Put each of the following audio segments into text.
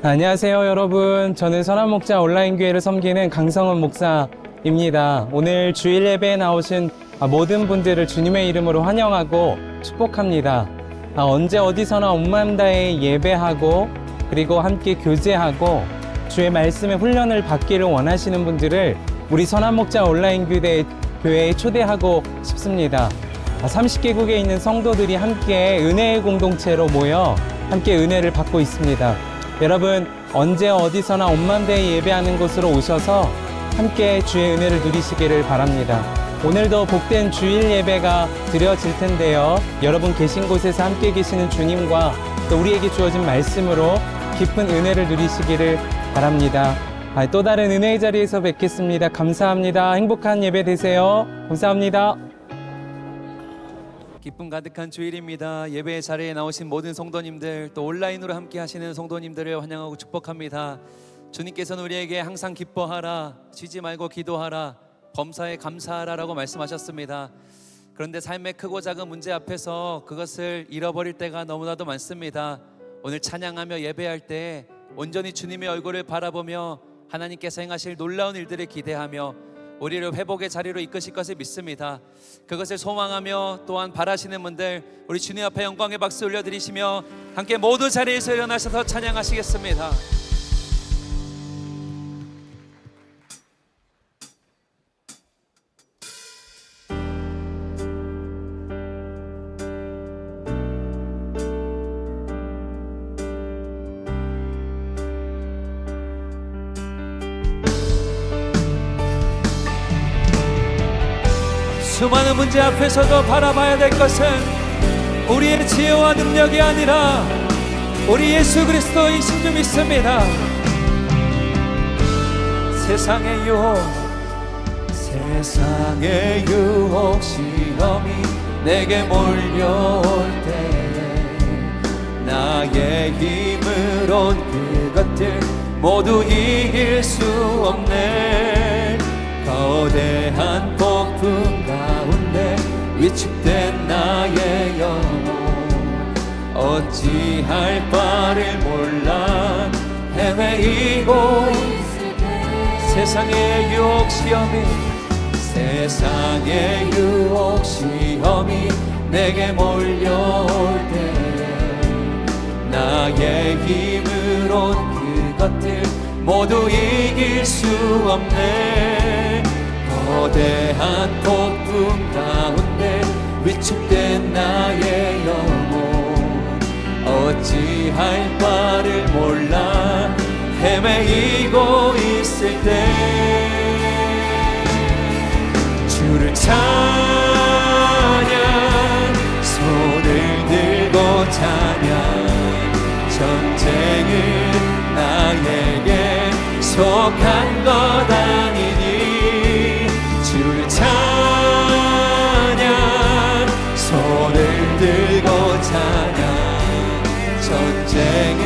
안녕하세요 여러분. 저는 선한목자 온라인교회를 섬기는 강성훈 목사입니다. 오늘 주일 예배에 나오신 모든 분들을 주님의 이름으로 환영하고 축복합니다. 언제 어디서나 온 마음 다해 예배하고 그리고 함께 교제하고 주의 말씀의 훈련을 받기를 원하시는 분들을 우리 선한목자 온라인교회에 초대하고 싶습니다. 30개국에 있는 성도들이 함께 은혜의 공동체로 모여 함께 은혜를 받고 있습니다. 여러분, 언제 어디서나 온 마음 다해 예배하는 곳으로 오셔서 함께 주의 은혜를 누리시기를 바랍니다. 오늘도 복된 주일 예배가 드려질 텐데요. 여러분 계신 곳에서 함께 계시는 주님과 또 우리에게 주어진 말씀으로 깊은 은혜를 누리시기를 바랍니다. 또 다른 은혜의 자리에서 뵙겠습니다. 감사합니다. 행복한 예배 되세요. 감사합니다. 기쁨 가득한 주일입니다. 예배의 자리에 나오신 모든 성도님들, 또 온라인으로 함께 하시는 성도님들을 환영하고 축복합니다. 주님께서는 우리에게 항상 기뻐하라, 쉬지 말고 기도하라, 범사에 감사하라라고 말씀하셨습니다. 그런데 삶의 크고 작은 문제 앞에서 그것을 잃어버릴 때가 너무나도 많습니다. 오늘 찬양하며 예배할 때 온전히 주님의 얼굴을 바라보며 하나님께서 행하실 놀라운 일들을 기대하며 우리를 회복의 자리로 이끄실 것을 믿습니다. 그것을 소망하며 또한 바라시는 분들, 우리 주님 앞에 영광의 박수 올려드리시며 함께 모두 자리에서 일어나셔서 찬양하시겠습니다. 수많은 문제 앞에서도 바라봐야 될 것은 우리의 지혜와 능력이 아니라 우리 예수 그리스도이신 줄 믿습니다. 세상의 유혹 시험이 내게 몰려올 때에 나의 힘으론 그것들 모두 이길 수 없네. 거대한 폭풍 가운데 위축된 나의 영혼 어찌할 바를 몰라 헤매이고 세상의 유혹 시험이 내게 몰려올 때 나의 힘으론 그것들 모두 이길 수 없네. 거대한 폭풍 가운데 위축된 나의 영혼 어찌할 바를 몰라 헤매이고 있을 때 주를 찬양, 손을 들고 찬양. 전쟁은 나에게 속한 것 아니니 주를 찬양, 손을 들고 찬양. 전쟁은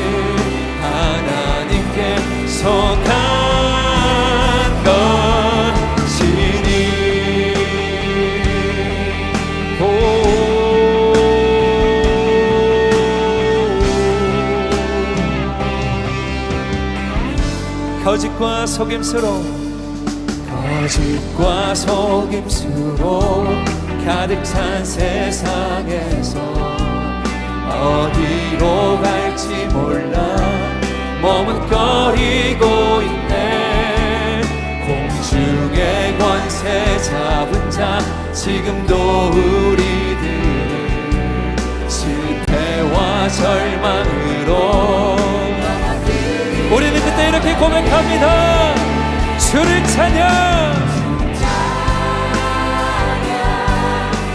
하나님께 속한 것이니. 거짓과 속임수로 가득 찬 세상에서 어디로 갈지 몰라 머뭇거리고 있네. 공중의 권세 잡은 자 지금도 우리들을 실패와 절망으로 우리는 그때 이렇게 고백합니다. 주를 찬양,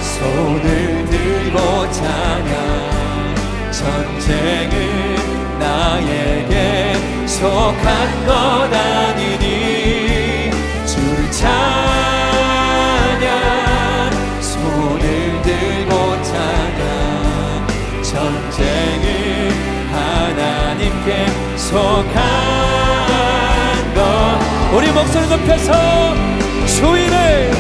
손을 들고 찬양. 전쟁은 나에게 속한 것 아니니 주를 찬양, 손을 들고 찬양. 전쟁은 하나님께 속한 것. 우리 목소리 높여서 주위를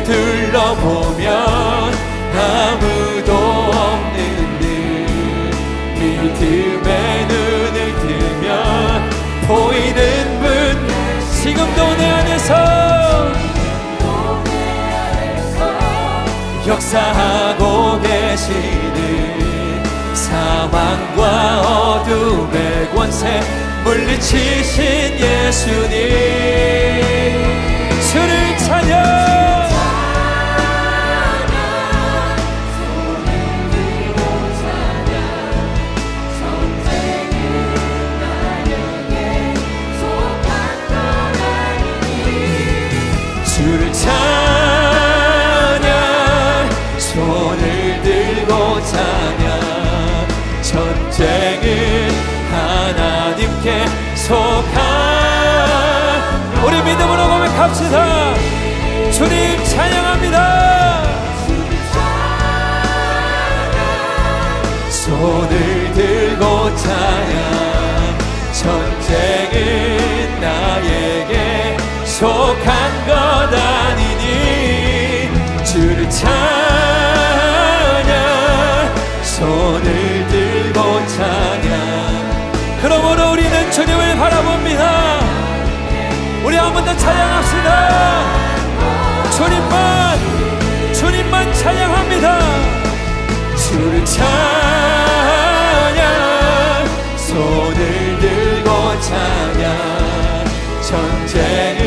둘러보면 아무도 없는 듯 어둠에 눈을 들면 보이는 분 지금도 내 안에서 역사하고 계시는 사망과 어둠의 권세 물리치신 예수님 주를 찬양 주를 찬양 손을 들고 찬양 전쟁은 하나님께 속한 우리 믿음으로 고백합시다. 주님 찬양합니다. 손을 들고 찬양 전쟁은 나에게 속한 것 아니니 주를 찬양 손을 들고 찬양 그러므로 우리는 주님을 바라봅니다. 우리 한 번 더 찬양합시다. 주님만 찬양합니다. 주를 찬양 손을 들고 찬양 전쟁은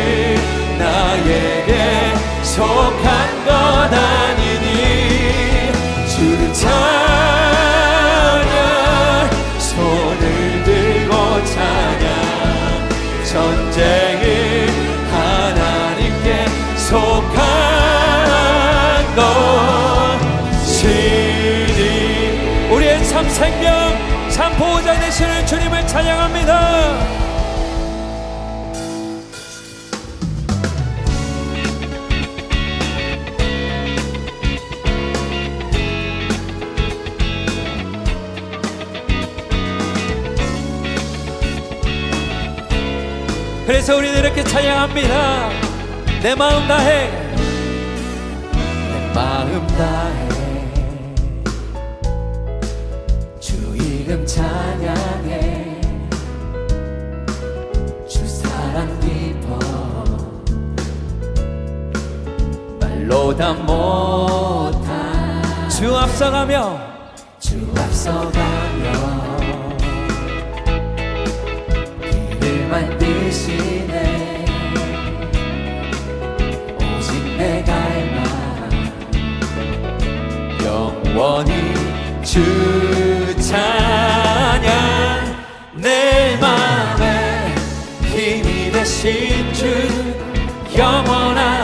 나에게 속한 것 아니니 주를 찬양 손을 들고 찬양 전쟁은 하나님께 속한 것이니 우리의 참 생명 참 보호자 되시는 주님을 찬양합니다. 그래서 우리는 이렇게 찬양합니다. 내 마음 다해 내 마음 다해 주 이름 찬양해 주 사랑 깊어 말로 다 못한 주 앞서가며 만드시네 오직 내 갈망 영원히 주 찬양 내 맘에 힘이 되신 주 영원한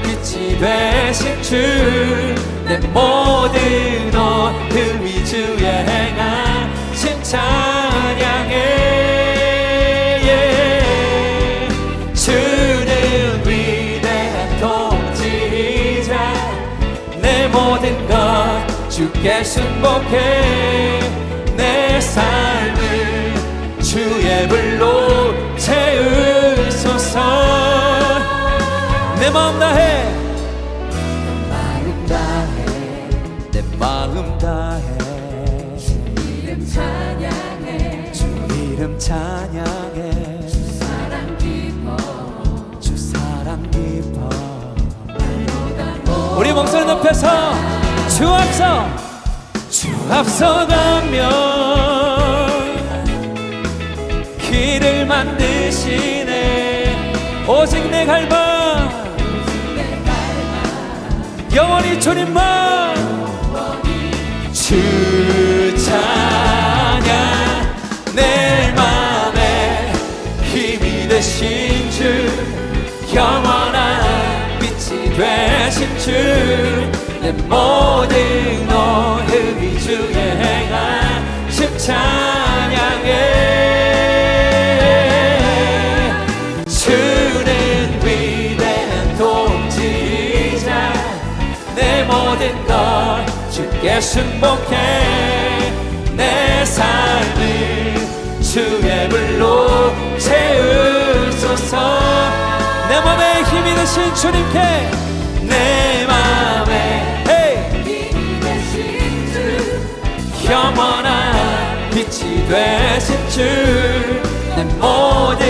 빛이 되신 주 내 모든 어둠이 주의 행하신 찬양해 모든 것 주께 순복해 내 삶을 주의 불로 채우소서 내 마음 다해 내 마음 다해 주 이름 찬양해 주 이름 찬양해 주 사랑 깊어 주 사랑 깊어 우리 목소리 높여서 주 앞서가며 길을 만드시네 오직 내 갈망 영원히 주님만 주 찬양 내 맘에 힘이 되신 주 영원한 빛이 되신 주 내 모든 어음이 주의 행하심 찬양해 주는 위대한 통치자 내 모든 것 주께 순복해 내 삶을 주의 불로 채우소서 내 맘에 힘이 되신 주님께 내 맘에 힘이 되신 주 영원한 빛이 되신 주 내 모든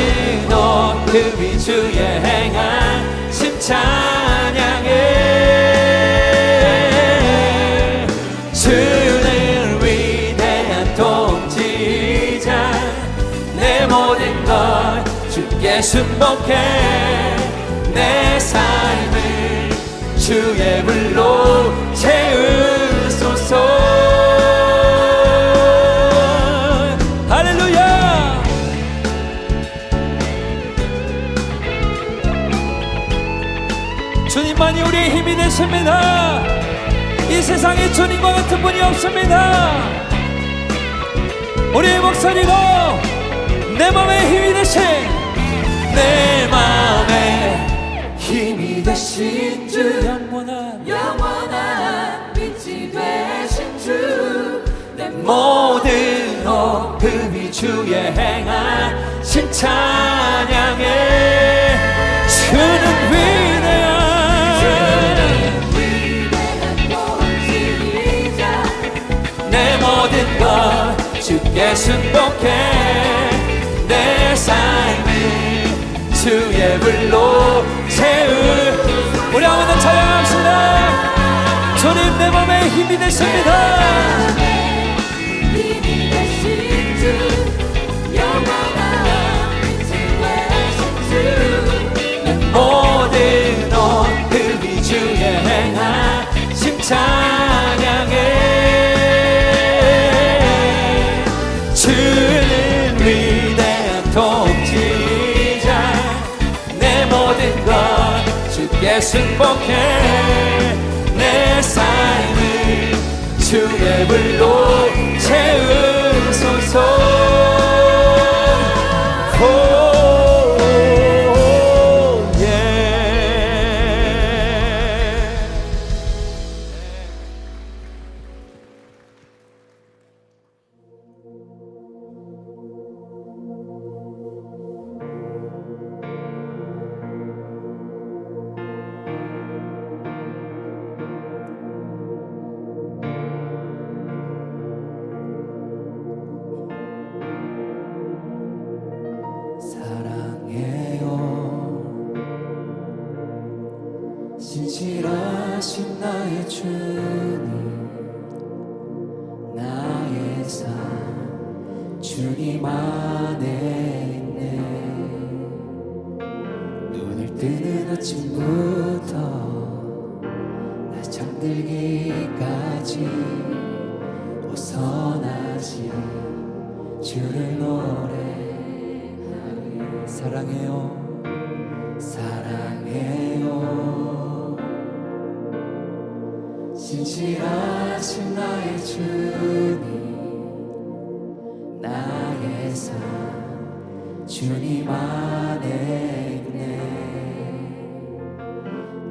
온 흠이 주의 행하심 찬양해 주는 위대한 통치자 내 모든 걸 주께 순복해 내 삶을 주의 불로 채우소서 할렐루야 주님만이 우리의 힘이 되십니다. 이 세상에 주님과 같은 분이 없습니다. 우리의 목소리로 내 맘에 힘이 되신 내 맘에 힘이 되신 주 영원한 빛이 되신 주 내 모든 호흡이 주의 행하심 찬양해 주는 위대한 통치자 내 모든 것 주께 순복해 내 삶을 주의 불로 채울 우리 한번 더 찬양합시다. 주님 내 몸에 힘이 되십니다. 힘이 되신 주 영원한 빛이 되신 주 내 모든 온 흠이 주의 행하심 찬양해 주는 위대한 통치자 내 모든 것 주께 순복해 내 삶을 주의 불로 채우소서 신실하신 나의 주님 나의 삶 주님 안에 있네 눈을 뜨는 아침부터 날 잠들기까지 오선하신 주를 노래하리 사랑해요 사랑해요 신실하신 나의 주님 나의 삶 주님 안에 있네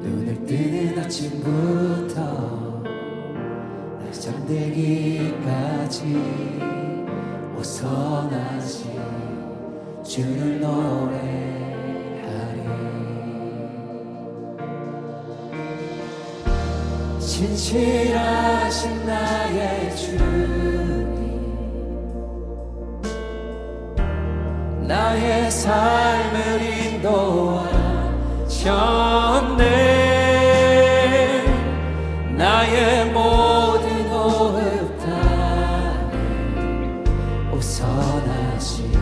눈을 뜨는 아침부터 날 잠들기까지 오선하신 주를 노래하리 신실하신 나의 주님 나의 삶을 인도하셨네 나의 모든 호흡 다 오선하신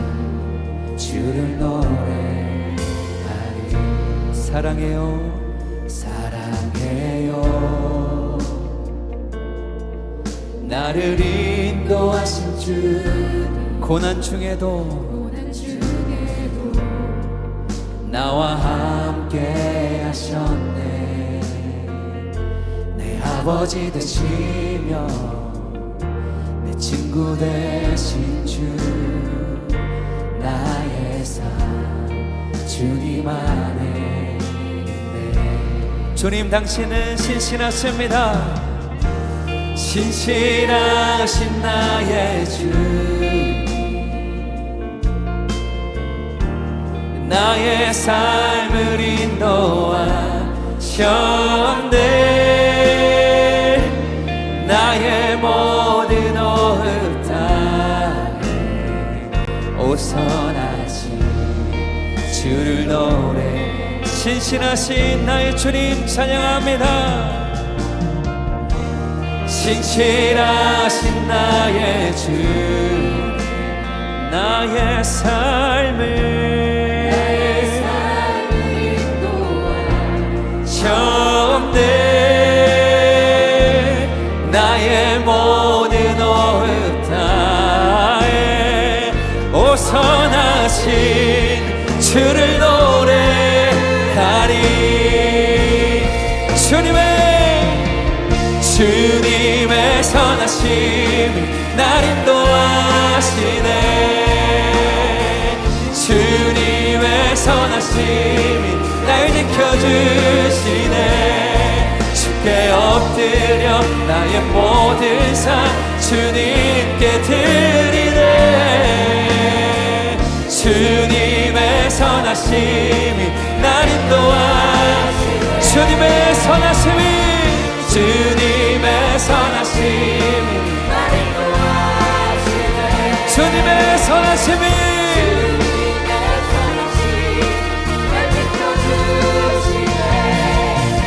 주를 노래하리 사랑해요 사랑해요 나를 인도하신 주님 고난 중에도 나와 함께 하셨네 내 아버지 되시며 내 친구 되신 주 나의 삶 주님 안에 있네 주님 당신은 신실하십니다 신실하신 나의 주님 나의 삶을 인도하셨네 나의 모든 호흡 다 오선하신 주를 노래 신실하신 나의 주님 찬양합니다. 신실하신 나의 주 나의 삶을 인도하셨네. 나의 모든 오흡 다해 오선하신 주를 노래하리. 주님의 선하심이 날 인도하시네. 주님의 선하심이 날 지켜주시네. 주께 엎드려 나의 모든 삶 주님께 드리네. 주님의 선하심이 날 인도하시네. 주님의 선하심이 주님의 선하심이 날 인도하시네. 주님의 선하심이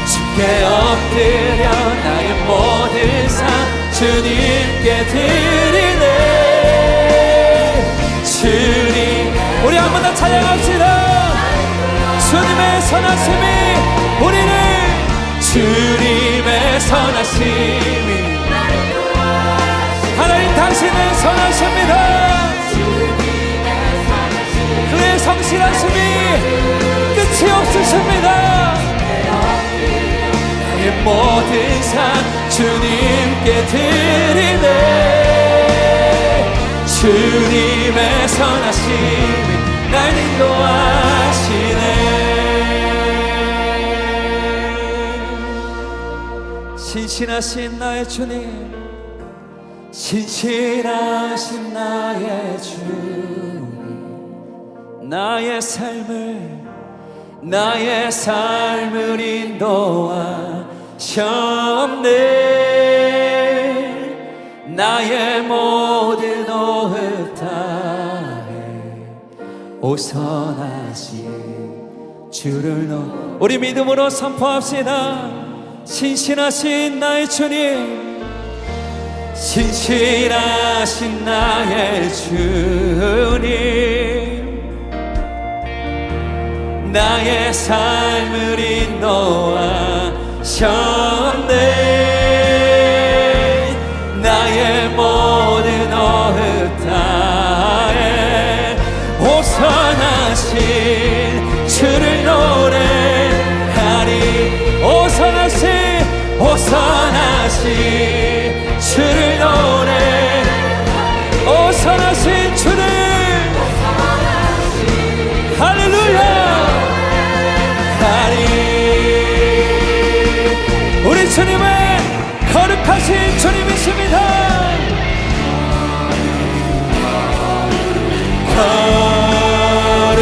주께 엎드려 나의 모든 삶 주님께 드리네. 주님 우리 한 번 더 찬양합시다. 주님의 선하심이 우리를 주님의 선하심이 하나님 당신의 선하십니다. 그의 성실하심이 끝이 없으십니다. 나의 모든 삶 주님께 드리네. 주님의 선하심이 날 인도하시네. 신실하신 나의 주님, 신실하신 나의 주님, 나의 삶을 인도하셨네. 나의 모든 오흡 다해 오선하신 주를 우리 믿음으로 선포합시다. 신실하신 나의 주님, 신실하신 나의 주님, 나의 삶을 인도하셨네. 나의 모든 오흡 다해 오선하신 주를 노래하리. 오선하신 주를 노래 오선하신 주를 할렐루야 하리. 우리 주님은 거룩하신 주님이십니다. 거룩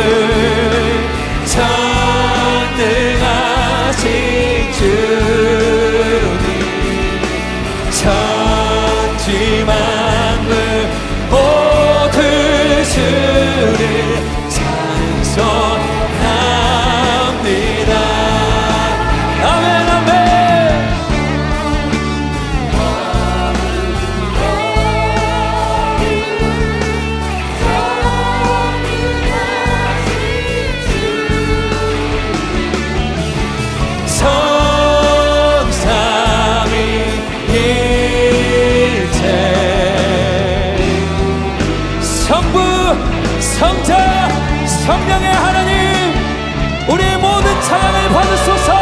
전능하신 주님, 천지 만물 모든 주를 찬송합니다. 아멘 아멘. 성자 성령의 하나님, 우리의 모든 찬양을 받으소서.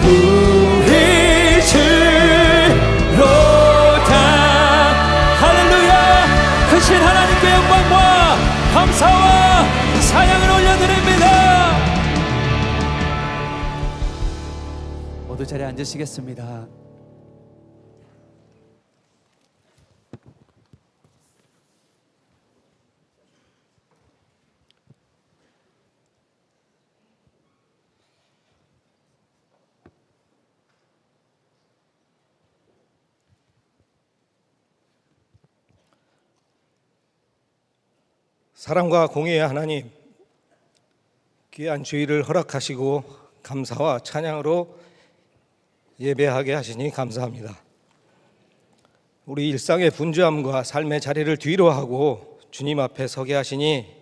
우리 주로다. 할렐루야. 크신 하나님께 영광과 감사와 찬양을 올려드립니다. 모두 자리에 앉으시겠습니다. 사랑과 공의의 하나님, 귀한 주일을 허락하시고 감사와 찬양으로 예배하게 하시니 감사합니다. 우리 일상의 분주함과 삶의 자리를 뒤로 하고 주님 앞에 서게 하시니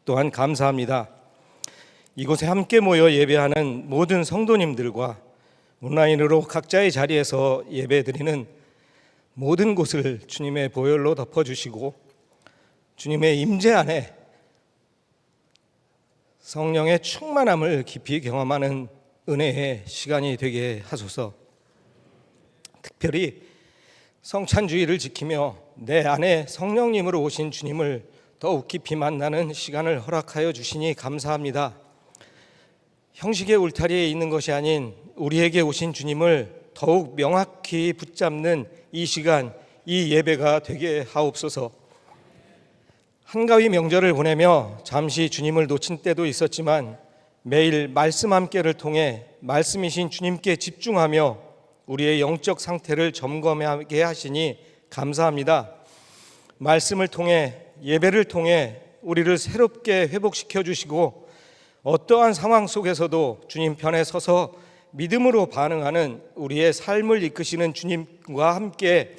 또한 감사합니다. 이곳에 함께 모여 예배하는 모든 성도님들과 온라인으로 각자의 자리에서 예배드리는 모든 곳을 주님의 보혈로 덮어주시고 주님의 임재 안에 성령의 충만함을 깊이 경험하는 은혜의 시간이 되게 하소서. 특별히 성찬주의를 지키며 내 안에 성령님으로 오신 주님을 더욱 깊이 만나는 시간을 허락하여 주시니 감사합니다. 형식의 울타리에 있는 것이 아닌 우리에게 오신 주님을 더욱 명확히 붙잡는 이 시간, 이 예배가 되게 하옵소서. 한가위 명절을 보내며 잠시 주님을 놓친 때도 있었지만 매일 말씀 함께를 통해 말씀이신 주님께 집중하며 우리의 영적 상태를 점검하게 하시니 감사합니다. 말씀을 통해 예배를 통해 우리를 새롭게 회복시켜 주시고 어떠한 상황 속에서도 주님 편에 서서 믿음으로 반응하는 우리의 삶을 이끄시는 주님과 함께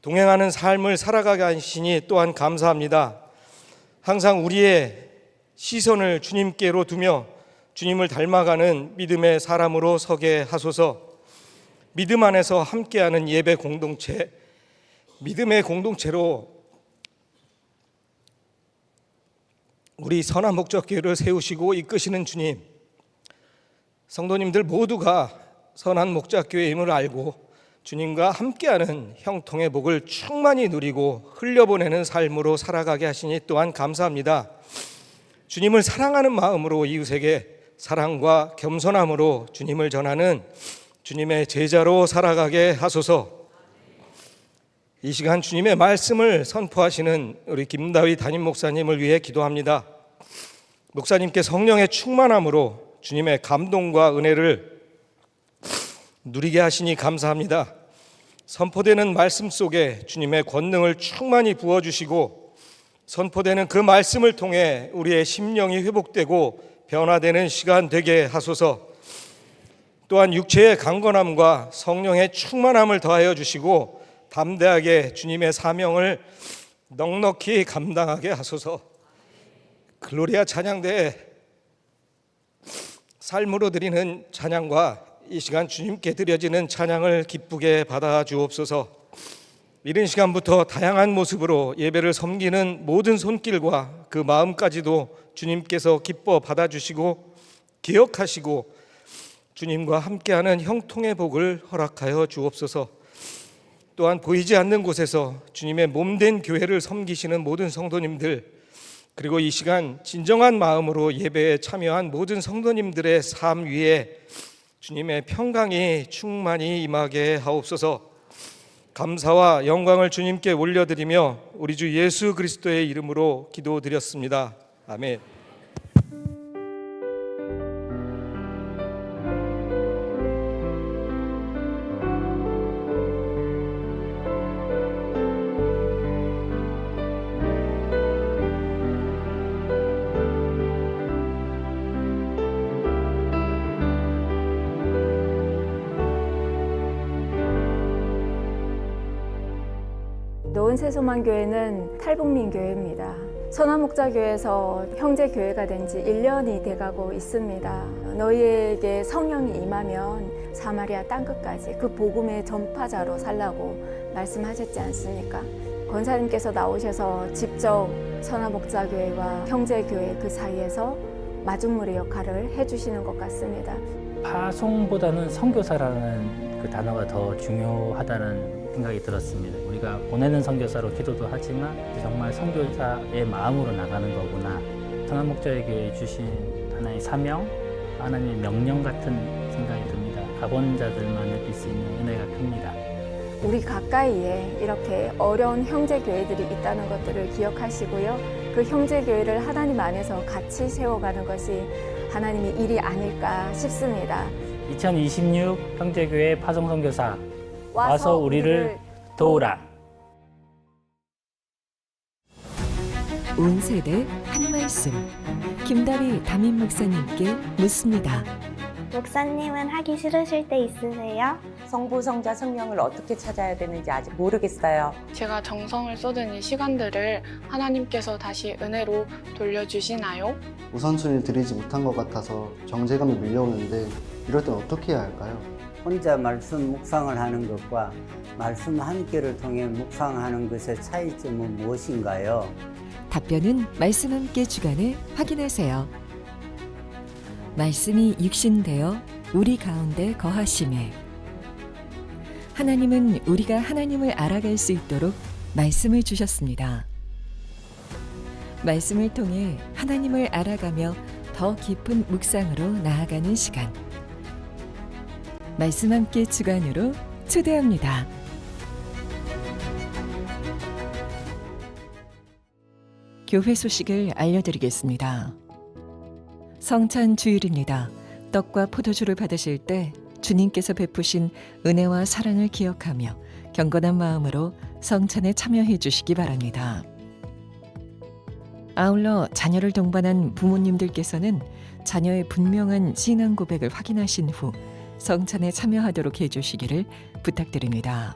동행하는 삶을 살아가게 하시니 또한 감사합니다. 항상 우리의 시선을 주님께로 두며 주님을 닮아가는 믿음의 사람으로 서게 하소서. 믿음 안에서 함께하는 예배 공동체, 믿음의 공동체로 우리 선한 목적교회를 세우시고 이끄시는 주님, 성도님들 모두가 선한 목적교회임을 알고 주님과 함께하는 형통의 복을 충만히 누리고 흘려보내는 삶으로 살아가게 하시니 또한 감사합니다. 주님을 사랑하는 마음으로 이웃에게 사랑과 겸손함으로 주님을 전하는 주님의 제자로 살아가게 하소서. 이 시간 주님의 말씀을 선포하시는 우리 김다윗 담임 목사님을 위해 기도합니다. 목사님께 성령의 충만함으로 주님의 감동과 은혜를 누리게 하시니 감사합니다. 선포되는 말씀 속에 주님의 권능을 충만히 부어주시고 선포되는 그 말씀을 통해 우리의 심령이 회복되고 변화되는 시간 되게 하소서. 또한 육체의 강건함과 성령의 충만함을 더하여 주시고 담대하게 주님의 사명을 넉넉히 감당하게 하소서. 글로리아 찬양대에 삶으로 드리는 찬양과 이 시간 주님께 드려지는 찬양을 기쁘게 받아 주옵소서. 이른 시간부터 다양한 모습으로 예배를 섬기는 모든 손길과 그 마음까지도 주님께서 기뻐 받아주시고 기억하시고 주님과 함께하는 형통의 복을 허락하여 주옵소서. 또한 보이지 않는 곳에서 주님의 몸된 교회를 섬기시는 모든 성도님들, 그리고 이 시간 진정한 마음으로 예배에 참여한 모든 성도님들의 삶 위에 주님의 평강이 충만히 임하게 하옵소서. 감사와 영광을 주님께 올려드리며 우리 주 예수 그리스도의 이름으로 기도드렸습니다. 아멘. 노은세소만교회는 탈북민교회입니다. 선화목자교회에서 형제교회가 된 지 1년이 돼가고 있습니다. 너희에게 성령이 임하면 사마리아 땅끝까지 그 복음의 전파자로 살라고 말씀하셨지 않습니까? 권사님께서 나오셔서 직접 선화목자교회와 형제교회 그 사이에서 마중물의 역할을 해주시는 것 같습니다. 파송보다는 선교사라는 그 단어가 더 중요하다는 생각이 들었습니다. 우리가 보내는 선교사로 기도도 하지만 정말 선교사의 마음으로 나가는 거구나. 선한목자에게 주신 하나의 사명, 하나님의 명령 같은 생각이 듭니다. 가본 자들만 느낄 수 있는 은혜가 큽니다. 우리 가까이에 이렇게 어려운 형제교회들이 있다는 것들을 기억하시고요. 그 형제교회를 하나님 안에서 같이 세워가는 것이 하나님의 일이 아닐까 싶습니다. 2026 형제교회 파송선교사 와서 우리를 도우라. 온 세대 한 말씀. 김다리 담임 목사님께 묻습니다. 목사님은 하기 싫으실 때 있으세요? 성부, 성자, 성령을 어떻게 찾아야 되는지 아직 모르겠어요. 제가 정성을 쏟은 이 시간들을 하나님께서 다시 은혜로 돌려주시나요? 우선순위를 드리지 못한 것 같아서 정죄감이 밀려오는데 이럴 땐 어떻게 해야 할까요? 혼자 말씀 묵상을 하는 것과 말씀 함께를 통해 묵상하는 것의 차이점은 무엇인가요? 답변은 말씀 함께 주간에 확인하세요. 말씀이 육신되어 우리 가운데 거하심에 하나님은 우리가 하나님을 알아갈 수 있도록 말씀을 주셨습니다. 말씀을 통해 하나님을 알아가며 더 깊은 묵상으로 나아가는 시간. 말씀 함께 주간으로 초대합니다. 교회 소식을 알려드리겠습니다. 성찬 주일입니다. 떡과 포도주를 받으실 때 주님께서 베푸신 은혜와 사랑을 기억하며 경건한 마음으로 성찬에 참여해 주시기 바랍니다. 아울러 자녀를 동반한 부모님들께서는 자녀의 분명한 신앙 고백을 확인하신 후 성찬에 참여하도록 해주시기를 부탁드립니다.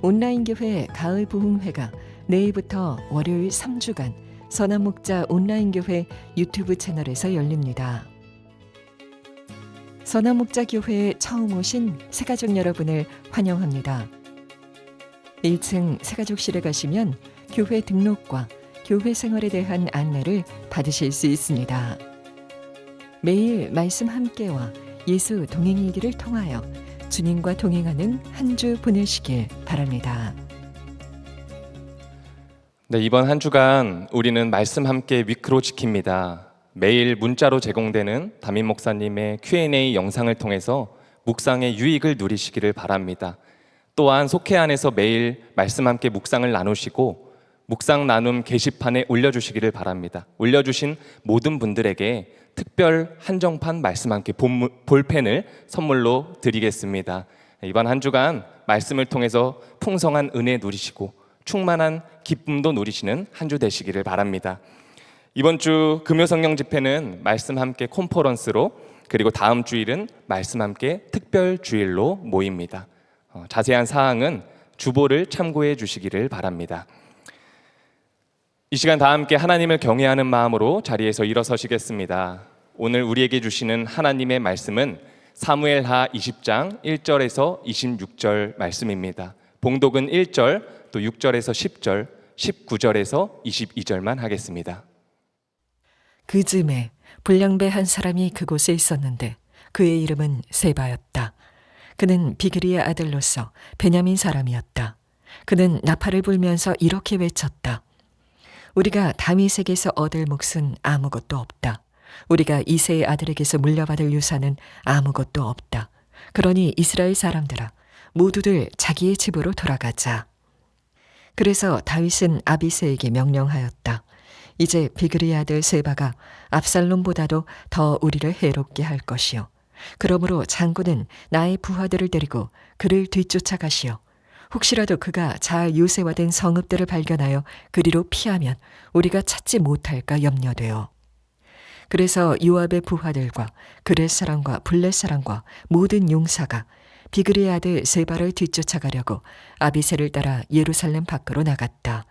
온라인 교회 가을 부흥회가 내일부터 월요일 3주간 선한목자 온라인 교회 유튜브 채널에서 열립니다. 선한목자 교회에 처음 오신 새가족 여러분을 환영합니다. 1층 새가족실에 가시면 교회 등록과 교회 생활에 대한 안내를 받으실 수 있습니다. 매일 말씀 함께와 예수 동행일기를 통하여 주님과 동행하는 한 주 보내시길 바랍니다. 네, 이번 한 주간 우리는 말씀 함께 위크로 지킵니다. 매일 문자로 제공되는 담임 목사님의 Q&A 영상을 통해서 묵상의 유익을 누리시기를 바랍니다. 또한 속회 안에서 매일 말씀 함께 묵상을 나누시고 묵상 나눔 게시판에 올려주시기를 바랍니다. 올려주신 모든 분들에게 특별 한정판 말씀 함께 볼펜을 선물로 드리겠습니다. 이번 한 주간 말씀을 통해서 풍성한 은혜 누리시고 충만한 기쁨도 누리시는 한 주 되시기를 바랍니다. 이번 주 금요 성령 집회는 말씀 함께 콘퍼런스로, 그리고 다음 주일은 말씀 함께 특별 주일로 모입니다. 자세한 사항은 주보를 참고해 주시기를 바랍니다. 이 시간 다 함께 하나님을 경외하는 마음으로 자리에서 일어서시겠습니다. 오늘 우리에게 주시는 하나님의 말씀은 사무엘하 20장 1절에서 26절 말씀입니다. 봉독은 1절, 또 6절에서 10절, 19절에서 22절만 하겠습니다. 그 즈음에 불량배 한 사람이 그곳에 있었는데 그의 이름은 세바였다. 그는 비그리의 아들로서 베냐민 사람이었다. 그는 나팔을 불면서 이렇게 외쳤다. 우리가 다윗에게서 얻을 몫은 아무것도 없다. 우리가 이새의 아들에게서 물려받을 유산은 아무것도 없다. 그러니 이스라엘 사람들아, 모두들 자기의 집으로 돌아가자. 그래서 다윗은 아비새에게 명령하였다. 이제 비그리의 아들 세바가 압살롬보다도 더 우리를 해롭게 할 것이요. 그러므로 장군은 나의 부하들을 데리고 그를 뒤쫓아가시오. 혹시라도 그가 잘 요새화된 성읍들을 발견하여 그리로 피하면 우리가 찾지 못할까 염려되어. 그래서 요압의 부하들과 그렛 사람과 블렛 사람과 모든 용사가 비그리의 아들 세바를 뒤쫓아가려고 아비새를 따라 예루살렘 밖으로 나갔다.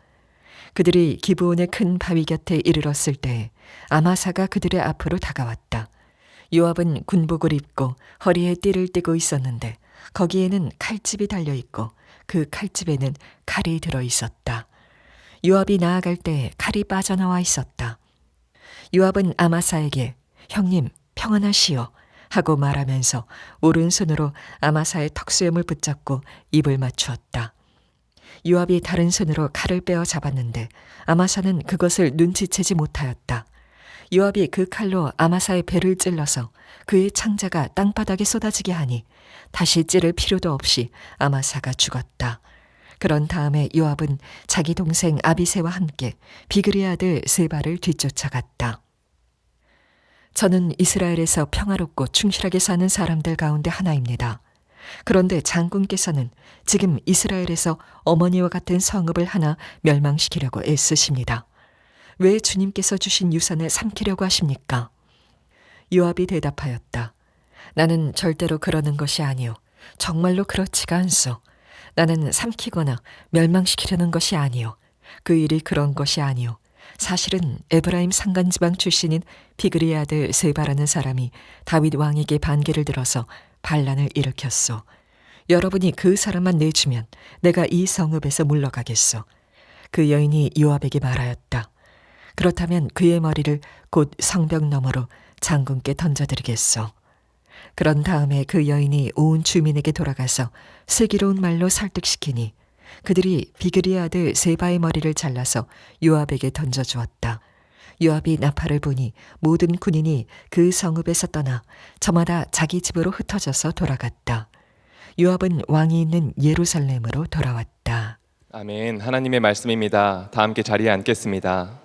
그들이 기브온의 큰 바위 곁에 이르렀을 때 아마사가 그들의 앞으로 다가왔다. 요압은 군복을 입고 허리에 띠를 띠고 있었는데 거기에는 칼집이 달려있고 그 칼집에는 칼이 들어있었다. 요압이 나아갈 때 칼이 빠져나와 있었다. 요압은 아마사에게 형님 평안하시오 하고 말하면서 오른손으로 아마사의 턱수염을 붙잡고 입을 맞추었다. 요압이 다른 손으로 칼을 빼어 잡았는데 아마사는 그것을 눈치채지 못하였다. 요압이 그 칼로 아마사의 배를 찔러서 그의 창자가 땅바닥에 쏟아지게 하니 다시 찌를 필요도 없이 아마사가 죽었다. 그런 다음에 요압은 자기 동생 아비새와 함께 비그리의 아들 세바를 뒤쫓아갔다. 저는 이스라엘에서 평화롭고 충실하게 사는 사람들 가운데 하나입니다. 그런데 장군께서는 지금 이스라엘에서 어머니와 같은 성읍을 하나 멸망시키려고 애쓰십니다. 왜 주님께서 주신 유산을 삼키려고 하십니까? 요압이 대답하였다. 나는 절대로 그러는 것이 아니오. 정말로 그렇지가 않소. 나는 삼키거나 멸망시키려는 것이 아니오. 그 일이 그런 것이 아니오. 사실은 에브라임 산간지방 출신인 비그리의 아들 세바라는 사람이 다윗 왕에게 반기를 들어서 반란을 일으켰소. 여러분이 그 사람만 내주면 내가 이 성읍에서 물러가겠소. 그 여인이 요압에게 말하였다. 그렇다면 그의 머리를 곧 성벽 너머로 장군께 던져드리겠소. 그런 다음에 그 여인이 온 주민에게 돌아가서 슬기로운 말로 설득시키니 그들이 비그리의 아들 세바의 머리를 잘라서 요압에게 던져주었다. 요압이 나팔을 부니 모든 군인이 그 성읍에서 떠나 저마다 자기 집으로 흩어져서 돌아갔다. 요압은 왕이 있는 예루살렘으로 돌아왔다. 아멘. 하나님의 말씀입니다. 다 함께 자리에 앉겠습니다.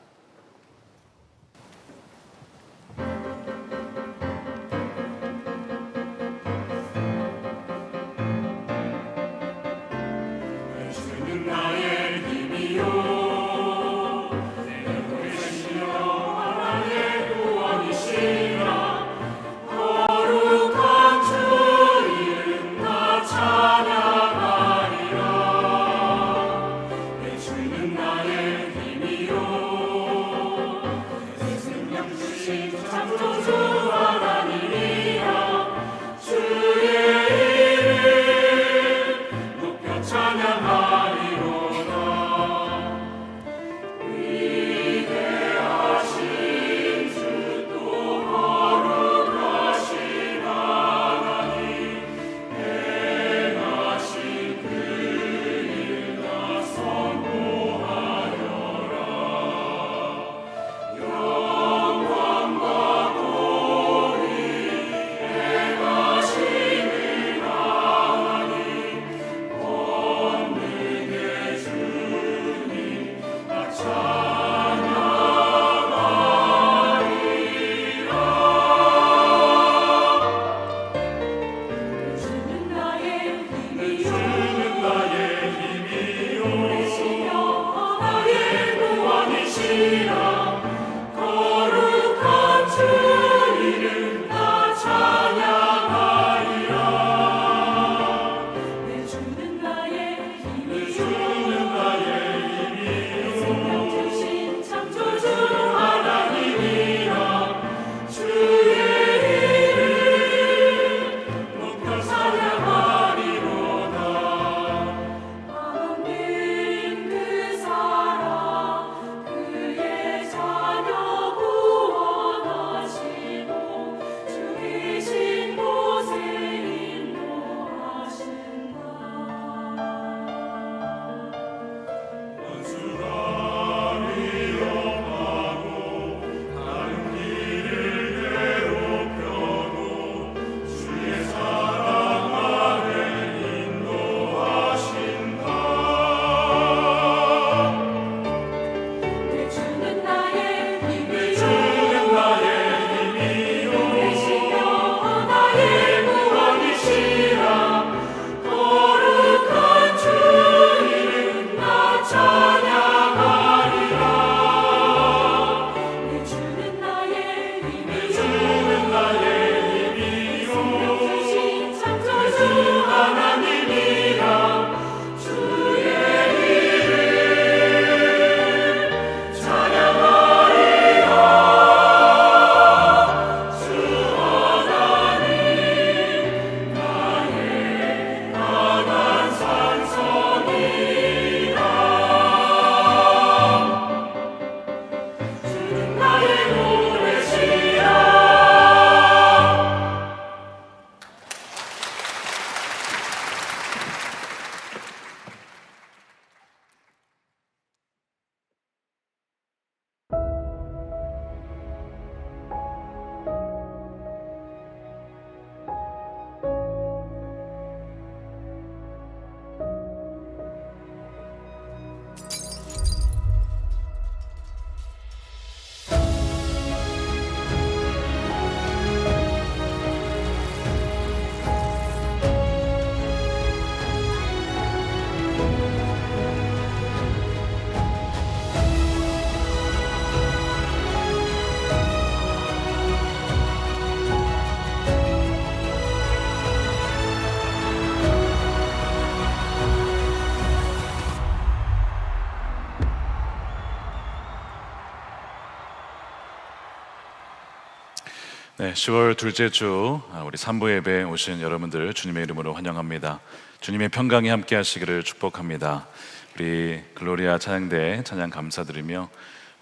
네, 10월 둘째 주 우리 산부 예배에 오신 여러분들 주님의 이름으로 환영합니다. 주님의 평강이 함께 하시기를 축복합니다. 우리 글로리아 찬양대 찬양 감사드리며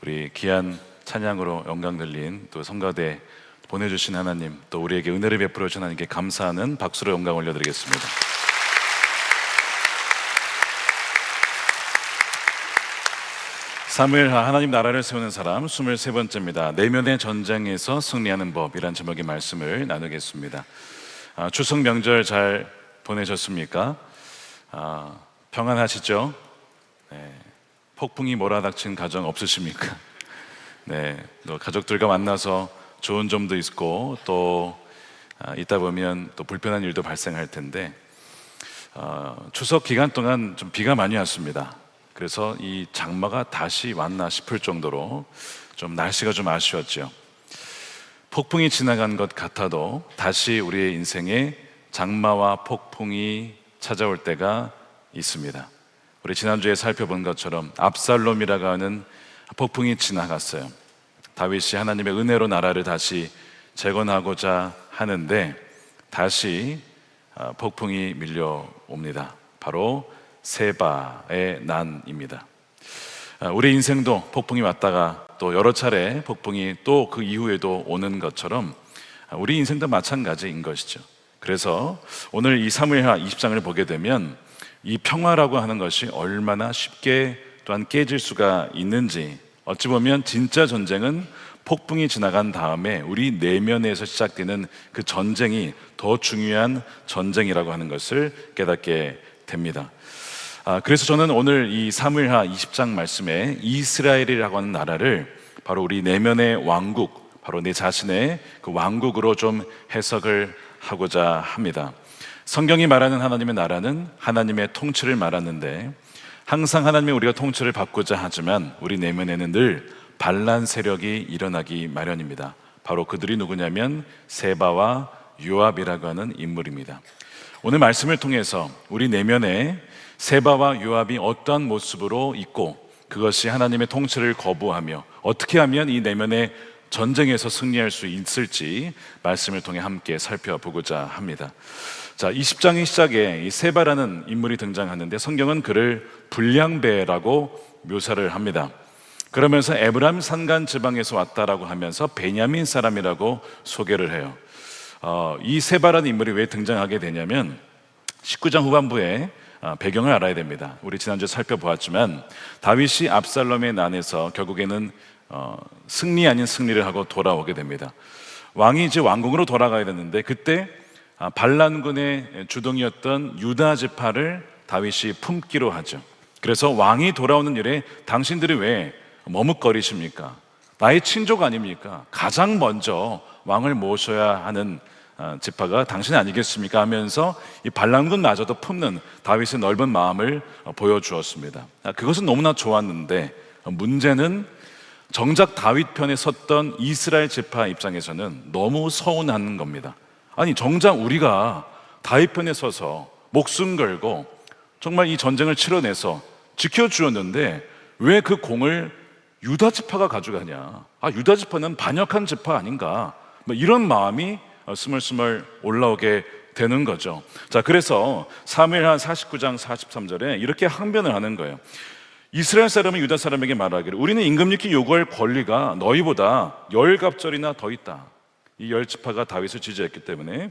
우리 귀한 찬양으로 영광 들린 또 성가대 보내주신 하나님, 또 우리에게 은혜를 베풀어 주신 하나님께 감사하는 박수로 영광 올려드리겠습니다. 사무엘하 하나님 나라를 세우는 사람 23번째입니다. 내면의 전쟁에서 승리하는 법이란 제목의 말씀을 나누겠습니다. 추석 명절 잘 보내셨습니까? 평안하시죠? 네. 폭풍이 몰아닥친 가정 없으십니까? 네, 또 가족들과 만나서 좋은 점도 있고 또 있다 보면 또 불편한 일도 발생할 텐데 추석 기간 동안 좀 비가 많이 왔습니다. 그래서 이 장마가 다시 왔나 싶을 정도로 좀 날씨가 좀 아쉬웠죠. 폭풍이 지나간 것 같아도 다시 우리의 인생에 장마와 폭풍이 찾아올 때가 있습니다. 우리 지난주에 살펴본 것처럼 압살롬이라고 하는 폭풍이 지나갔어요. 다윗이 하나님의 은혜로 나라를 다시 재건하고자 하는데 다시 폭풍이 밀려옵니다. 바로 세바의 난입니다. 우리 인생도 폭풍이 왔다가 또 여러 차례 폭풍이 또 그 이후에도 오는 것처럼 우리 인생도 마찬가지인 것이죠. 그래서 오늘 이 사무엘하 20장을 보게 되면 이 평화라고 하는 것이 얼마나 쉽게 또한 깨질 수가 있는지, 어찌 보면 진짜 전쟁은 폭풍이 지나간 다음에 우리 내면에서 시작되는 그 전쟁이 더 중요한 전쟁이라고 하는 것을 깨닫게 됩니다. 그래서 저는 오늘 이 사무엘하 20장 말씀에 이스라엘이라고 하는 나라를 바로 우리 내면의 왕국, 바로 내 자신의 그 왕국으로 좀 해석을 하고자 합니다. 성경이 말하는 하나님의 나라는 하나님의 통치를 말하는데 항상 하나님의 우리가 통치를 받고자 하지만 우리 내면에는 늘 반란 세력이 일어나기 마련입니다. 바로 그들이 누구냐면 세바와 요압이라고 하는 인물입니다. 오늘 말씀을 통해서 우리 내면에 세바와 요압이 어떠한 모습으로 있고 그것이 하나님의 통치를 거부하며 어떻게 하면 이 내면의 전쟁에서 승리할 수 있을지 말씀을 통해 함께 살펴보고자 합니다. 자, 20장의 시작에 이 세바라는 인물이 등장하는데 성경은 그를 불량배라고 묘사를 합니다. 그러면서 에브라임 산간 지방에서 왔다라고 하면서 베냐민 사람이라고 소개를 해요. 이 세바라는 인물이 왜 등장하게 되냐면 19장 후반부에 배경을 알아야 됩니다. 우리 지난주에 살펴보았지만 다윗이 압살롬의 난에서 결국에는 승리 아닌 승리를 하고 돌아오게 됩니다. 왕이 이제 왕궁으로 돌아가야 되는데 그때 반란군의 주동이었던 유다 지파를 다윗이 품기로 하죠. 그래서 왕이 돌아오는 일에 당신들이 왜 머뭇거리십니까? 나의 친족 아닙니까? 가장 먼저 왕을 모셔야 하는 지파가 당신 아니겠습니까? 하면서 이 반란군마저도 품는 다윗의 넓은 마음을 보여주었습니다. 그것은 너무나 좋았는데 문제는 정작 다윗 편에 섰던 이스라엘 지파 입장에서는 너무 서운한 겁니다. 아니 정작 우리가 다윗 편에 서서 목숨 걸고 정말 이 전쟁을 치러내서 지켜주었는데 왜 그 공을 유다 지파가 가져가냐? 유다 지파는 반역한 지파 아닌가? 이런 마음이 스멀스멀 올라오게 되는 거죠. 자, 그래서 사무엘하 49장 43절에 이렇게 항변을 하는 거예요. 이스라엘 사람은 유다 사람에게 말하기를 우리는 임금님께 요구할 권리가 너희보다 10갑절이나 더 있다. 이 10지파가 다윗을 지지했기 때문에.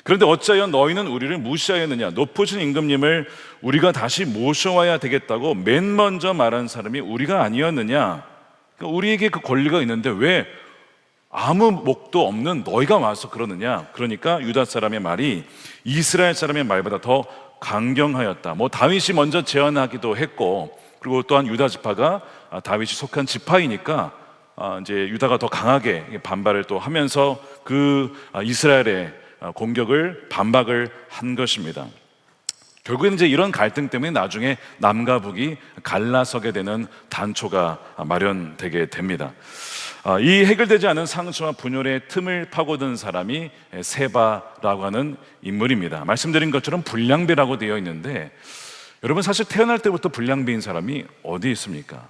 그런데 어찌하여 너희는 우리를 무시하였느냐? 높으신 임금님을 우리가 다시 모셔와야 되겠다고 맨 먼저 말한 사람이 우리가 아니었느냐? 그러니까 우리에게 그 권리가 있는데 왜 아무 목도 없는 너희가 와서 그러느냐? 그러니까 유다 사람의 말이 이스라엘 사람의 말보다 더 강경하였다. 다윗이 먼저 제안하기도 했고, 그리고 또한 유다 지파가 다윗이 속한 지파이니까 이제 유다가 더 강하게 반발을 또 하면서 그 이스라엘의 공격을 반박을 한 것입니다. 결국에는 이제 이런 갈등 때문에 나중에 남과 북이 갈라서게 되는 단초가 마련되게 됩니다. 이 해결되지 않은 상처와 분열의 틈을 파고든 사람이 세바라고 하는 인물입니다. 말씀드린 것처럼 불량배라고 되어 있는데 여러분 사실 태어날 때부터 불량배인 사람이 어디 있습니까?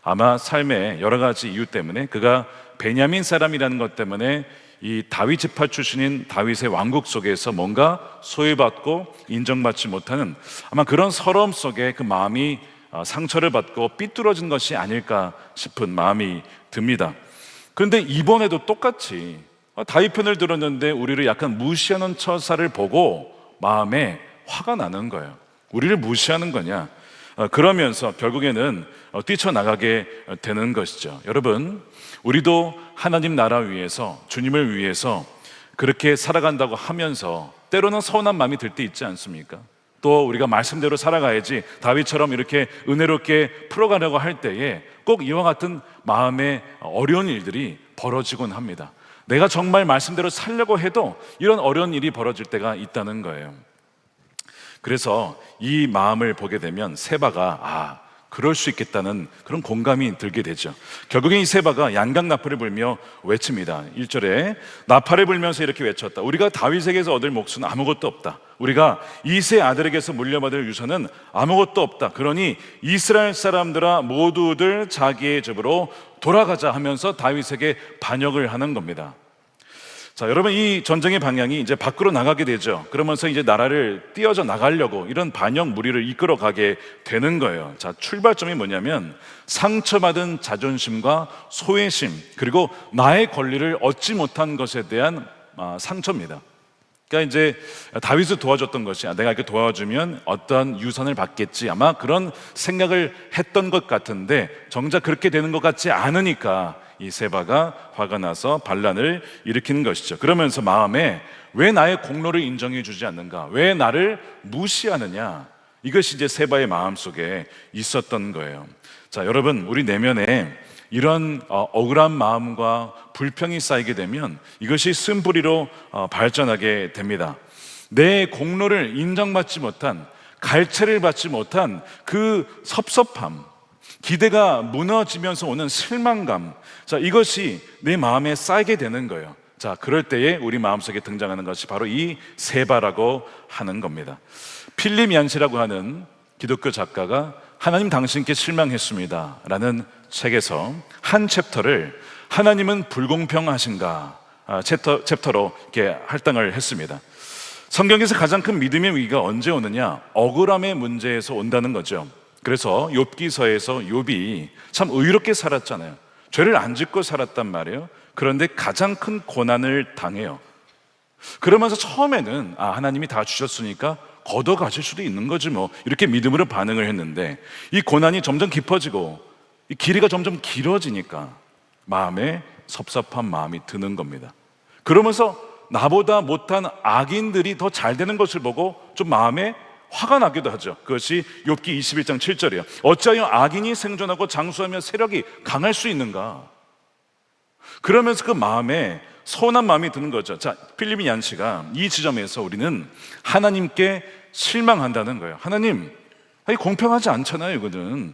아마 삶의 여러 가지 이유 때문에 그가 베냐민 사람이라는 것 때문에 이 다윗 지파 출신인 다윗의 왕국 속에서 뭔가 소외받고 인정받지 못하는 아마 그런 서러움 속에 그 마음이 상처를 받고 삐뚤어진 것이 아닐까 싶은 마음이 듭니다. 그런데 이번에도 똑같이 다윗 편을 들었는데 우리를 약간 무시하는 처사를 보고 마음에 화가 나는 거예요. 우리를 무시하는 거냐? 그러면서 결국에는 뛰쳐나가게 되는 것이죠. 여러분, 우리도 하나님 나라 위해서, 주님을 위해서 그렇게 살아간다고 하면서 때로는 서운한 마음이 들 때 있지 않습니까? 또 우리가 말씀대로 살아가야지 다윗처럼 이렇게 은혜롭게 풀어가려고 할 때에 꼭 이와 같은 마음의 어려운 일들이 벌어지곤 합니다. 내가 정말 말씀대로 살려고 해도 이런 어려운 일이 벌어질 때가 있다는 거예요. 그래서 이 마음을 보게 되면 세바가 그럴 수 있겠다는 그런 공감이 들게 되죠. 결국엔 이 세바가 양강나팔을 불며 외칩니다. 1절에 나팔을 불면서 이렇게 외쳤다. 우리가 다윗에게서 얻을 몫은 아무것도 없다. 우리가 이세 아들에게서 물려받을 유산은 아무것도 없다. 그러니 이스라엘 사람들아 모두들 자기의 집으로 돌아가자 하면서 다윗에게 반역을 하는 겁니다. 자, 여러분, 이 전쟁의 방향이 이제 밖으로 나가게 되죠. 그러면서 이제 나라를 띄어져 나가려고 이런 반역 무리를 이끌어 가게 되는 거예요. 자, 출발점이 뭐냐면 상처받은 자존심과 소외심, 그리고 나의 권리를 얻지 못한 것에 대한 상처입니다. 그러니까 이제 다윗을 도와줬던 것이 내가 이렇게 도와주면 어떤 유산을 받겠지, 아마 그런 생각을 했던 것 같은데 정작 그렇게 되는 것 같지 않으니까 이 세바가 화가 나서 반란을 일으키는 것이죠. 그러면서 마음에 왜 나의 공로를 인정해 주지 않는가, 왜 나를 무시하느냐, 이것이 이제 세바의 마음속에 있었던 거예요. 자, 여러분, 우리 내면에 이런 억울한 마음과 불평이 쌓이게 되면 이것이 쓴뿌리로 발전하게 됩니다. 내 공로를 인정받지 못한, 갈채를 받지 못한 그 섭섭함, 기대가 무너지면서 오는 실망감, 자, 이것이 내 마음에 쌓이게 되는 거예요. 자, 그럴 때에 우리 마음속에 등장하는 것이 바로 이 세바라고 하는 겁니다. 필립 얀시라고 하는 기독교 작가가 하나님 당신께 실망했습니다 라는 책에서 한 챕터를 하나님은 불공평하신가 챕터로 이렇게 할당을 했습니다. 성경에서 가장 큰 믿음의 위기가 언제 오느냐? 억울함의 문제에서 온다는 거죠. 그래서 욥기서에서 욥이 참 의롭게 살았잖아요. 죄를 안 짓고 살았단 말이에요. 그런데 가장 큰 고난을 당해요. 그러면서 처음에는 하나님이 다 주셨으니까 걷어 가실 수도 있는 거지 뭐, 이렇게 믿음으로 반응을 했는데 이 고난이 점점 깊어지고 이 길이가 점점 길어지니까 마음에 섭섭한 마음이 드는 겁니다. 그러면서 나보다 못한 악인들이 더 잘 되는 것을 보고 좀 마음에 화가 나기도 하죠. 그것이 욥기 21장 7절이에요. 어찌하여 악인이 생존하고 장수하며 세력이 강할 수 있는가? 그러면서 그 마음에 서운한 마음이 드는 거죠. 자, 필립 얀시가 이 지점에서 우리는 하나님께 실망한다는 거예요. 하나님, 공평하지 않잖아요, 이거는.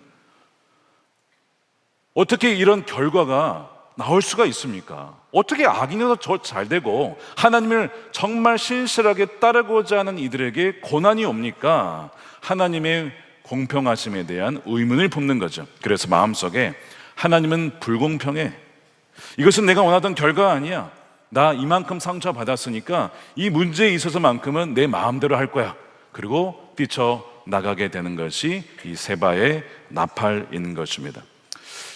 어떻게 이런 결과가 나올 수가 있습니까? 어떻게 악인이 더 잘 되고 하나님을 정말 신실하게 따르고자 하는 이들에게 고난이 옵니까? 하나님의 공평하심에 대한 의문을 품는 거죠. 그래서 마음속에 하나님은 불공평해. 이것은 내가 원하던 결과가 아니야. 나 이만큼 상처받았으니까 이 문제에 있어서만큼은 내 마음대로 할 거야. 그리고 뛰쳐나가게 되는 것이 이 세바의 나팔인 것입니다.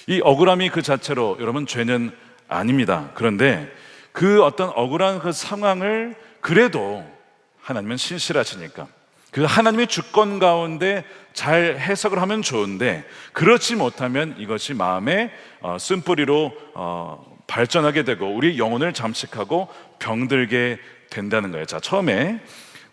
이 억울함이 그 자체로 여러분 죄는 아닙니다. 그런데 그 어떤 억울한 그 상황을 그래도 하나님은 신실하시니까 그 하나님의 주권 가운데 잘 해석을 하면 좋은데 그렇지 못하면 이것이 마음의 쓴뿌리로 발전하게 되고 우리 영혼을 잠식하고 병들게 된다는 거예요. 자, 처음에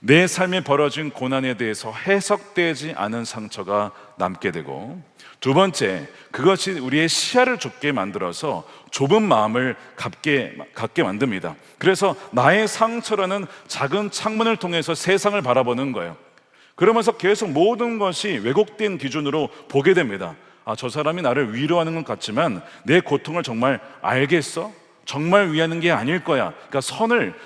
내 삶에 벌어진 고난에 대해서 해석되지 않은 상처가 남게 되고, 두 번째, 그것이 우리의 시야를 좁게 만들어서 좁은 마음을 갖게 만듭니다. 그래서 나의 상처라는 작은 창문을 통해서 세상을 바라보는 거예요. 그러면서 계속 모든 것이 왜곡된 기준으로 보게 됩니다. 저 사람이 나를 위로하는 것 같지만 내 고통을 정말 알겠어? 정말 위하는 게 아닐 거야. 그러니까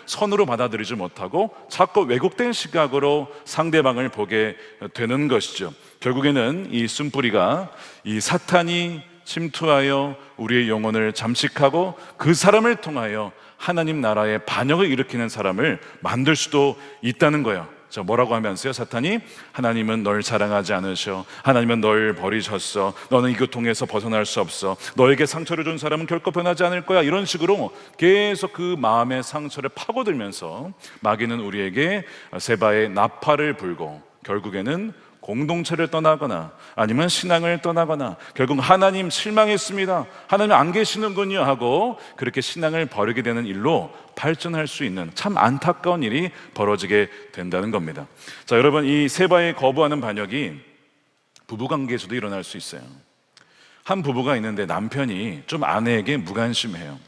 선으로 받아들이지 못하고 자꾸 왜곡된 시각으로 상대방을 보게 되는 것이죠. 결국에는 이 쓴뿌리가 이 사탄이 침투하여 우리의 영혼을 잠식하고 그 사람을 통하여 하나님 나라의 반역을 일으키는 사람을 만들 수도 있다는 거예요. 자, 뭐라고 하면서요? 사탄이 하나님은 널 사랑하지 않으셔. 하나님은 널 버리셨어. 너는 이 고통에서 벗어날 수 없어. 너에게 상처를 준 사람은 결코 변하지 않을 거야. 이런 식으로 계속 그 마음의 상처를 파고들면서 마귀는 우리에게 세바의 나팔을 불고 결국에는 공동체를 떠나거나 아니면 신앙을 떠나거나 결국 하나님 실망했습니다, 하나님 안 계시는군요 하고 그렇게 신앙을 버리게 되는 일로 발전할 수 있는 참 안타까운 일이 벌어지게 된다는 겁니다. 자, 여러분, 이 세바의 거부하는 반역이 부부관계에서도 일어날 수 있어요. 한 부부가 있는데 남편이 좀 아내에게 무관심해요.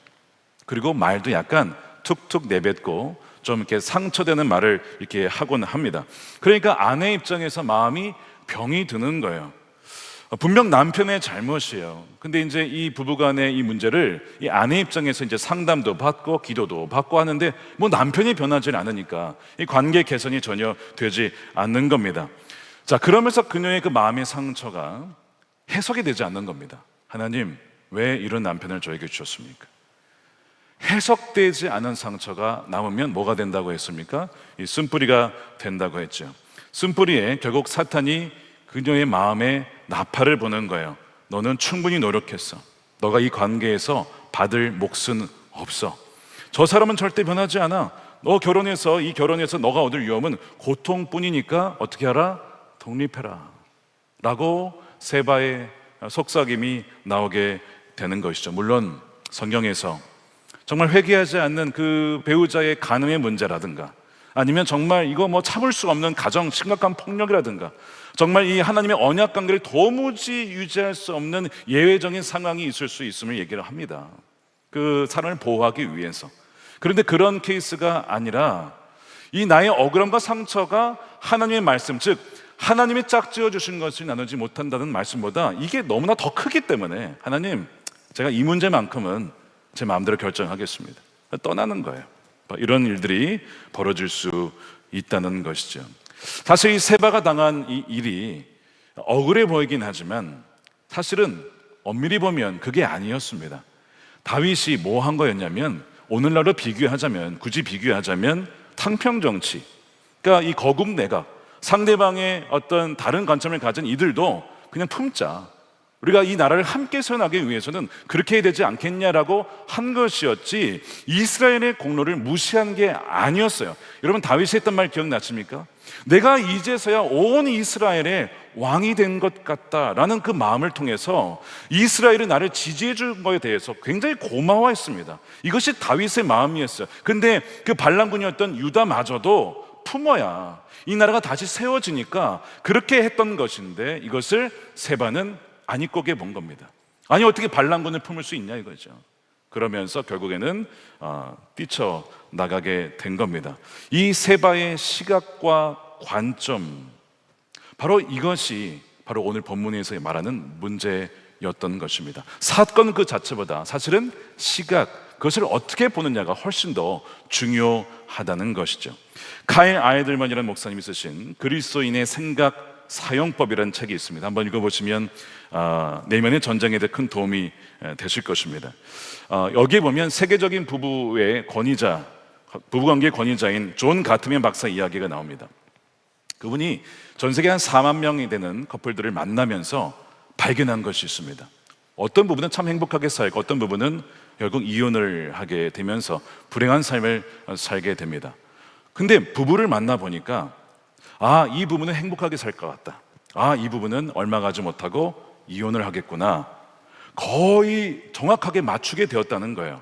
그리고 말도 약간 툭툭 내뱉고 좀 이렇게 상처되는 말을 이렇게 하곤 합니다. 그러니까 아내 입장에서 마음이 병이 드는 거예요. 분명 남편의 잘못이에요. 근데 이제 이 부부간의 이 문제를 이 아내 입장에서 이제 상담도 받고 기도도 받고 하는데 뭐 남편이 변하지 않으니까 이 관계 개선이 전혀 되지 않는 겁니다. 자, 그러면서 그녀의 그 마음의 상처가 해석이 되지 않는 겁니다. 하나님, 왜 이런 남편을 저에게 주셨습니까? 해석되지 않은 상처가 남으면 뭐가 된다고 했습니까? 이 쓴뿌리가 된다고 했죠. 쓴뿌리에 결국 사탄이 그녀의 마음에 나팔을 부는 거예요. 너는 충분히 노력했어. 너가 이 관계에서 받을 몫은 없어. 저 사람은 절대 변하지 않아. 너 결혼해서 이 결혼에서 너가 얻을 위험은 고통뿐이니까 어떻게 하라? 독립해라 라고 세바의 속삭임이 나오게 되는 것이죠. 물론 성경에서 정말 회개하지 않는 그 배우자의 간음의 문제라든가 아니면 정말 이거 뭐 참을 수 없는 가정 심각한 폭력이라든가 정말 이 하나님의 언약 관계를 도무지 유지할 수 없는 예외적인 상황이 있을 수 있음을 얘기를 합니다. 그 사람을 보호하기 위해서. 그런데 그런 케이스가 아니라 이 나의 억울함과 상처가 하나님의 말씀, 즉 하나님이 짝지어 주신 것을 나누지 못한다는 말씀보다 이게 너무나 더 크기 때문에 하나님, 제가 이 문제만큼은 제 마음대로 결정하겠습니다, 떠나는 거예요. 이런 일들이 벌어질 수 있다는 것이죠. 사실 이 세바가 당한 이 일이 억울해 보이긴 하지만 사실은 엄밀히 보면 그게 아니었습니다. 다윗이 뭐 한 거였냐면 오늘날로 비교하자면, 굳이 비교하자면 탕평정치, 그러니까 이 거국 내각, 상대방의 어떤 다른 관점을 가진 이들도 그냥 품자, 우리가 이 나라를 함께 세워나가기 위해서는 그렇게 해야 되지 않겠냐라고 한 것이었지 이스라엘의 공로를 무시한 게 아니었어요. 여러분, 다윗이 했던 말 기억나십니까? 내가 이제서야 온 이스라엘의 왕이 된 것 같다라는 그 마음을 통해서 이스라엘이 나를 지지해 준 거에 대해서 굉장히 고마워했습니다. 이것이 다윗의 마음이었어요. 근데 그 반란군이었던 유다마저도 품어야 이 나라가 다시 세워지니까 그렇게 했던 것인데 이것을 세바는 안 입고게 본 겁니다. 아니, 어떻게 반란군을 품을 수 있냐 이거죠. 그러면서 결국에는 뛰쳐나가게 된 겁니다. 이 세바의 시각과 관점, 바로 이것이 바로 오늘 본문에서 말하는 문제였던 것입니다. 사건 그 자체보다 사실은 시각, 그것을 어떻게 보느냐가 훨씬 더 중요하다는 것이죠. 카일 아이들만이라는 목사님이 쓰신 그리스도인의 생각 사용법이라는 책이 있습니다. 한번 읽어보시면 내면의 전쟁에 대해 큰 도움이 되실 것입니다. 여기에 보면 세계적인 부부의 권위자, 부부관계의 권위자인 존 가트맨 박사 이야기가 나옵니다. 그분이 전 세계 한 4만 명이 되는 커플들을 만나면서 발견한 것이 있습니다. 어떤 부부는 참 행복하게 살고 어떤 부부는 결국 이혼을 하게 되면서 불행한 삶을 살게 됩니다. 근데 부부를 만나보니까 이 부부는 행복하게 살 것 같다, 이 부부는 얼마 가지 못하고 이혼을 하겠구나, 거의 정확하게 맞추게 되었다는 거예요.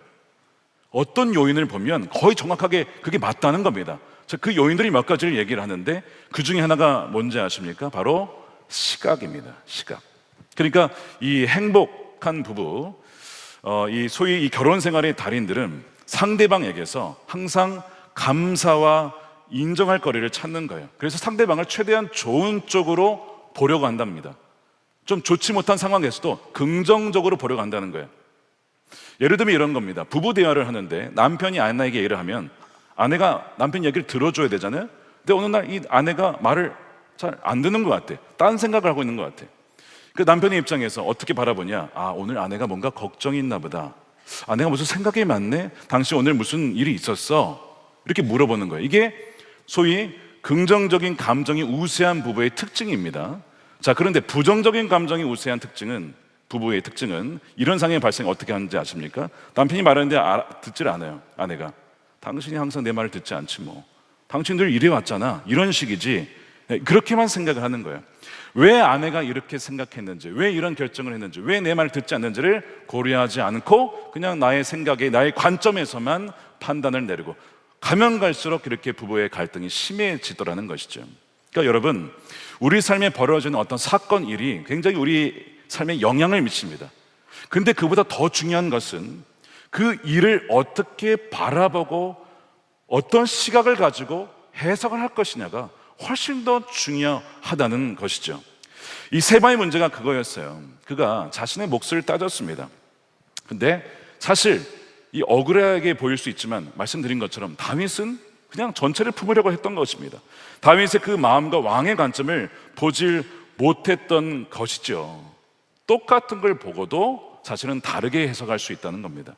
어떤 요인을 보면 거의 정확하게 그게 맞다는 겁니다. 그 요인들이 몇 가지를 얘기를 하는데 그 중에 하나가 뭔지 아십니까? 바로 시각입니다. 시각. 그러니까 이 행복한 부부, 이 소위 이 결혼 생활의 달인들은 상대방에게서 항상 감사와 인정할 거리를 찾는 거예요. 그래서 상대방을 최대한 좋은 쪽으로 보려고 한답니다. 좀 좋지 못한 상황에서도 긍정적으로 보려고 한다는 거예요. 예를 들면 이런 겁니다. 부부 대화를 하는데 남편이 아내에게 얘기를 하면 아내가 남편 얘기를 들어줘야 되잖아요. 근데 어느 날 이 아내가 말을 잘 안 듣는 것 같아. 딴 생각을 하고 있는 것 같아. 그 남편의 입장에서 어떻게 바라보냐, 오늘 아내가 뭔가 걱정이 있나 보다, 내가 무슨 생각이 많네? 당신 오늘 무슨 일이 있었어? 이렇게 물어보는 거예요. 이게 소위 긍정적인 감정이 우세한 부부의 특징입니다. 자, 그런데 부정적인 감정이 우세한 부부의 특징은 이런 상황의 발생이 어떻게 하는지 아십니까? 남편이 말하는데 듣질 않아요. 아내가 당신이 항상 내 말을 듣지 않지 뭐, 당신들 이래 왔잖아, 이런 식이지. 그렇게만 생각을 하는 거예요. 왜 아내가 이렇게 생각했는지, 왜 이런 결정을 했는지, 왜 내 말을 듣지 않는지를 고려하지 않고 그냥 나의 생각에, 나의 관점에서만 판단을 내리고 가면 갈수록 이렇게 부부의 갈등이 심해지더라는 것이죠. 그러니까 여러분, 우리 삶에 벌어지는 어떤 사건, 일이 굉장히 우리 삶에 영향을 미칩니다. 근데 그보다 더 중요한 것은 그 일을 어떻게 바라보고 어떤 시각을 가지고 해석을 할 것이냐가 훨씬 더 중요하다는 것이죠. 이 세바의 문제가 그거였어요. 그가 자신의 몫을 따졌습니다. 근데 사실 이 억울하게 보일 수 있지만 말씀드린 것처럼 다윗은 그냥 전체를 품으려고 했던 것입니다. 다윗의 그 마음과 왕의 관점을 보질 못했던 것이죠. 똑같은 걸 보고도 사실은 다르게 해석할 수 있다는 겁니다.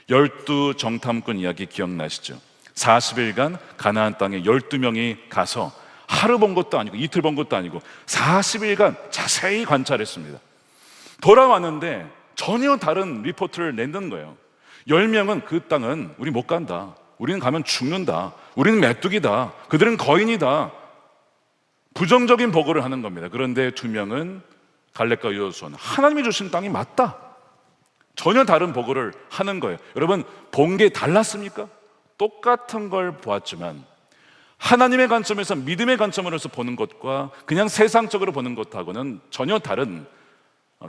12 정탐꾼 이야기 기억나시죠? 40일간 가나안 땅에 12명이 가서 하루 본 것도 아니고 이틀 본 것도 아니고 40일간 자세히 관찰했습니다. 돌아왔는데 전혀 다른 리포트를 냈는 거예요. 10명은 그 땅은 우리 못 간다, 우리는 가면 죽는다, 우리는 메뚜기다, 그들은 거인이다, 부정적인 보고를 하는 겁니다. 그런데 2명은 갈렙과 여호수아는 하나님이 주신 땅이 맞다, 전혀 다른 보고를 하는 거예요. 여러분, 본 게 달랐습니까? 똑같은 걸 보았지만 하나님의 관점에서, 믿음의 관점으로서 보는 것과 그냥 세상적으로 보는 것하고는 전혀 다른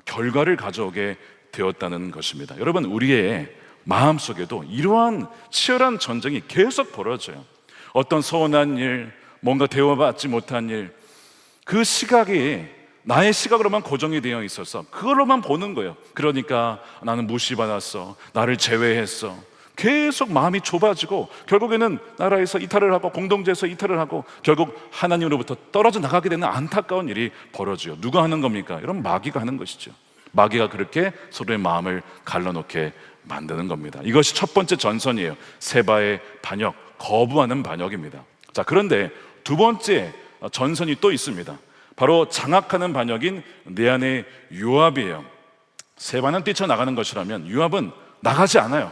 결과를 가져오게 되었다는 것입니다. 여러분, 우리의 마음속에도 이러한 치열한 전쟁이 계속 벌어져요. 어떤 서운한 일, 뭔가 대우받지 못한 일, 그 시각이 나의 시각으로만 고정이 되어 있어서 그걸로만 보는 거예요. 그러니까 나는 무시받았어, 나를 제외했어, 계속 마음이 좁아지고 결국에는 나라에서 이탈을 하고 공동체에서 이탈을 하고 결국 하나님으로부터 떨어져 나가게 되는 안타까운 일이 벌어져요. 누가 하는 겁니까? 여러분, 마귀가 하는 것이죠. 마귀가 그렇게 서로의 마음을 갈라놓게 만드는 겁니다. 이것이 첫 번째 전선이에요. 세바의 반역, 거부하는 반역입니다. 자, 그런데 두 번째 전선이 또 있습니다. 바로 장악하는 반역인 내 안의 요압이에요. 세바는 뛰쳐나가는 것이라면 요압은 나가지 않아요.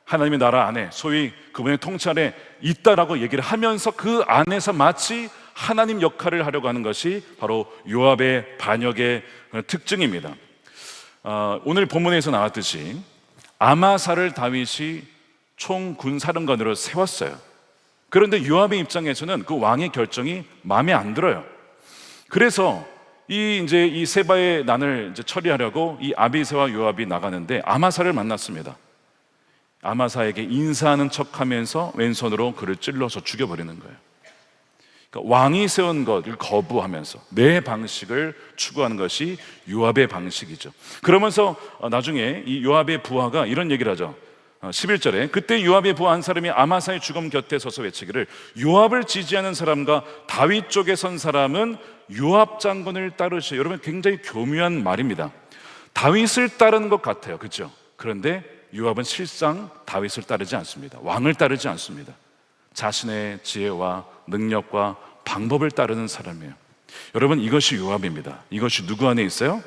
하나님의 나라 안에, 소위 그분의 통찰에 있다라고 얘기를 하면서 그 안에서 마치 하나님 역할을 하려고 하는 것이 바로 요압의 반역의 특징입니다. 오늘 본문에서 나왔듯이 아마사를 다윗이 총군사령관으로 세웠어요. 그런데 요압의 입장에서는 그 왕의 결정이 마음에 안 들어요. 그래서 이 세바의 난을 처리하려고 이 아비새와 요압이 나가는데 아마사를 만났습니다. 아마사에게 인사하는 척하면서 왼손으로 그를 찔러서 죽여버리는 거예요. 그러니까 왕이 세운 것을 거부하면서 내 방식을 추구하는 것이 요압의 방식이죠. 그러면서 나중에 이 요압의 부하가 이런 얘기를 하죠. 11절에 그때 요압의 부하 한 사람이 아마사의 죽음 곁에 서서 외치기를 요압을 지지하는 사람과 다윗 쪽에 선 사람은 요압 장군을 따르시오. 여러분, 굉장히 교묘한 말입니다. 다윗을 따르는 것 같아요, 그렇죠? 그런데 요압은 실상 다윗을 따르지 않습니다. 왕을 따르지 않습니다. 자신의 지혜와 능력과 방법을 따르는 사람이에요. 여러분, 이것이 요압입니다. 이것이 누구 안에 있어요?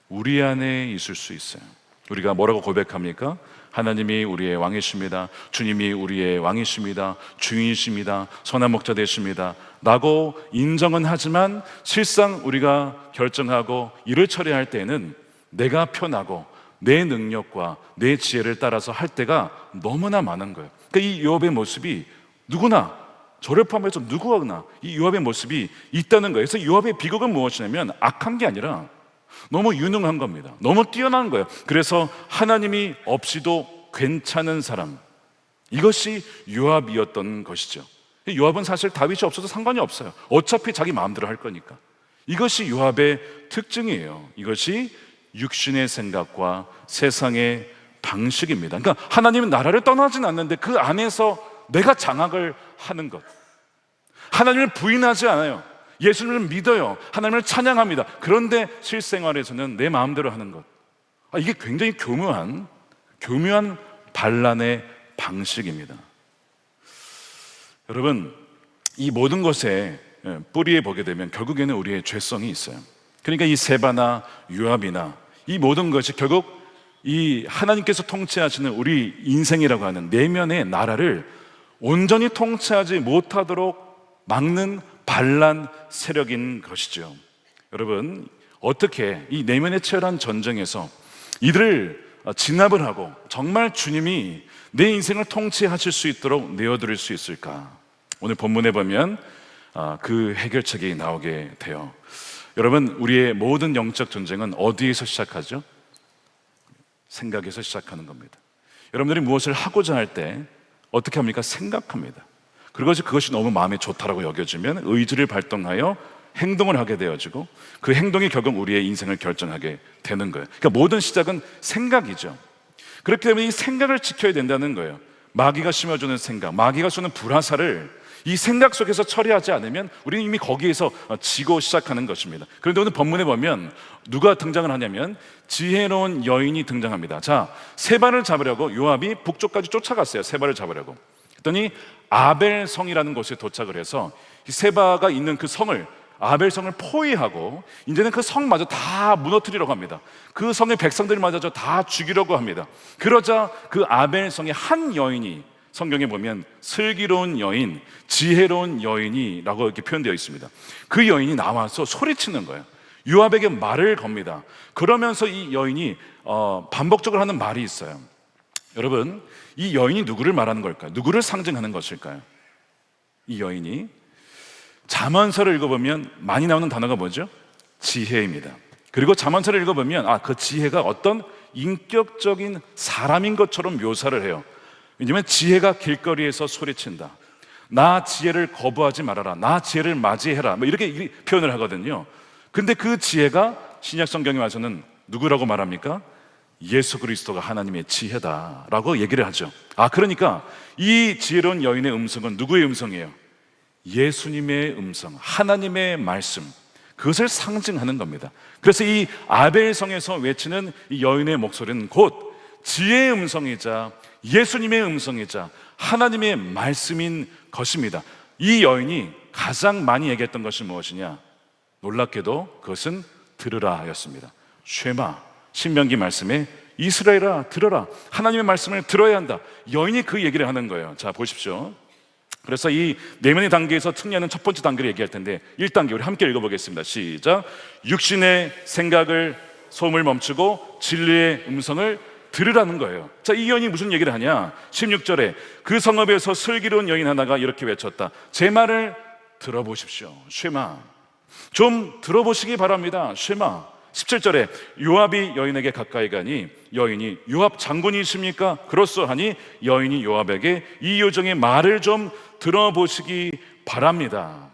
우리 안에 있을 수 있어요. 우리가 뭐라고 고백합니까? 하나님이 우리의 왕이십니다. 주님이 우리의 왕이십니다. 주인이십니다. 선한 목자 되십니다. 라고 인정은 하지만 실상 우리가 결정하고 일을 처리할 때에는 내가 편하고 내 능력과 내 지혜를 따라서 할 때가 너무나 많은 거예요. 그러니까 이 요압의 모습이 누구나, 저를 포함해서 누구나 이 요압의 모습이 있다는 거예요. 그래서 요압의 비극은 무엇이냐면 악한 게 아니라 너무 유능한 겁니다. 너무 뛰어난 거예요. 그래서 하나님이 없이도 괜찮은 사람, 이것이 요압이었던 것이죠. 요압은 사실 다윗이 없어도 상관이 없어요. 어차피 자기 마음대로 할 거니까. 이것이 요압의 특징이에요. 이것이 육신의 생각과 세상의 방식입니다. 그러니까 하나님은 나라를 떠나진 않는데 그 안에서 내가 장악을 하는 것, 하나님을 부인하지 않아요. 예수님을 믿어요. 하나님을 찬양합니다. 그런데 실생활에서는 내 마음대로 하는 것, 이게 굉장히 교묘한 교묘한 반란의 방식입니다. 여러분, 이 모든 것의 뿌리에 보게 되면 결국에는 우리의 죄성이 있어요. 그러니까 이 세바나 요압이나 이 모든 것이 결국 이 하나님께서 통치하시는 우리 인생이라고 하는 내면의 나라를 온전히 통치하지 못하도록 막는 반란 세력인 것이죠. 여러분, 어떻게 이 내면의 치열한 전쟁에서 이들을 진압을 하고 정말 주님이 내 인생을 통치하실 수 있도록 내어드릴 수 있을까? 오늘 본문에 보면 그 해결책이 나오게 돼요. 여러분, 우리의 모든 영적 전쟁은 어디에서 시작하죠? 생각에서 시작하는 겁니다. 여러분들이 무엇을 하고자 할 때 어떻게 합니까? 생각합니다. 그리고 그것이 너무 마음에 좋다라고 여겨지면 의지를 발동하여 행동을 하게 되어지고 그 행동이 결국 우리의 인생을 결정하게 되는 거예요. 그러니까 모든 시작은 생각이죠. 그렇기 때문에 이 생각을 지켜야 된다는 거예요. 마귀가 심어주는 생각, 마귀가 쏘는 불화살을 이 생각 속에서 처리하지 않으면 우리는 이미 거기에서 지고 시작하는 것입니다. 그런데 오늘 본문에 보면 누가 등장을 하냐면 지혜로운 여인이 등장합니다. 자, 세바를 잡으려고 요압이 북쪽까지 쫓아갔어요. 세바를 잡으려고. 그랬더니 아벨성이라는 곳에 도착을 해서 이 세바가 있는 그 성을, 아벨성을 포위하고 이제는 그 성마저 다 무너뜨리려고 합니다. 그 성의 백성들마저 다 죽이려고 합니다. 그러자 그 아벨성의 한 여인이, 성경에 보면 슬기로운 여인, 지혜로운 여인이라고 이렇게 표현되어 있습니다. 그 여인이 나와서 소리치는 거예요. 요압에게 말을 겁니다. 그러면서 이 여인이 반복적으로 하는 말이 있어요. 여러분, 이 여인이 누구를 말하는 걸까요? 누구를 상징하는 것일까요? 이 여인이 잠언서를 읽어보면 많이 나오는 단어가 뭐죠? 지혜입니다. 그리고 잠언서를 읽어보면 그 지혜가 어떤 인격적인 사람인 것처럼 묘사를 해요. 왜냐하면 지혜가 길거리에서 소리친다. 나 지혜를 거부하지 말아라. 나 지혜를 맞이해라. 뭐 이렇게 표현을 하거든요. 근데 그 지혜가 신약 성경에 와서는 누구라고 말합니까? 예수 그리스도가 하나님의 지혜다라고 얘기를 하죠. 그러니까 이 지혜로운 여인의 음성은 누구의 음성이에요? 예수님의 음성, 하나님의 말씀, 그것을 상징하는 겁니다. 그래서 이 아벨성에서 외치는 이 여인의 목소리는 곧 지혜의 음성이자 예수님의 음성이자 하나님의 말씀인 것입니다. 이 여인이 가장 많이 얘기했던 것이 무엇이냐? 놀랍게도 그것은 들으라 였습니다. 쉐마, 신명기 말씀에 이스라엘아 들어라, 하나님의 말씀을 들어야 한다. 여인이 그 얘기를 하는 거예요. 자, 보십시오. 그래서 이 내면의 단계에서 승리하는 첫 번째 단계를 얘기할 텐데 1단계 우리 함께 읽어보겠습니다. 시작. 육신의 생각을, 소음을 멈추고 진리의 음성을 들으라는 거예요. 자, 이 여인이 무슨 얘기를 하냐? 16절에 그 성읍에서 슬기로운 여인 하나가 이렇게 외쳤다. 제 말을 들어보십시오. 쉐마. 좀 들어보시기 바랍니다. 쉐마. 17절에 요압이 여인에게 가까이 가니 여인이 요압 장군이십니까? 그렇소하니 여인이 요압에게 이 요정의 말을 좀 들어보시기 바랍니다.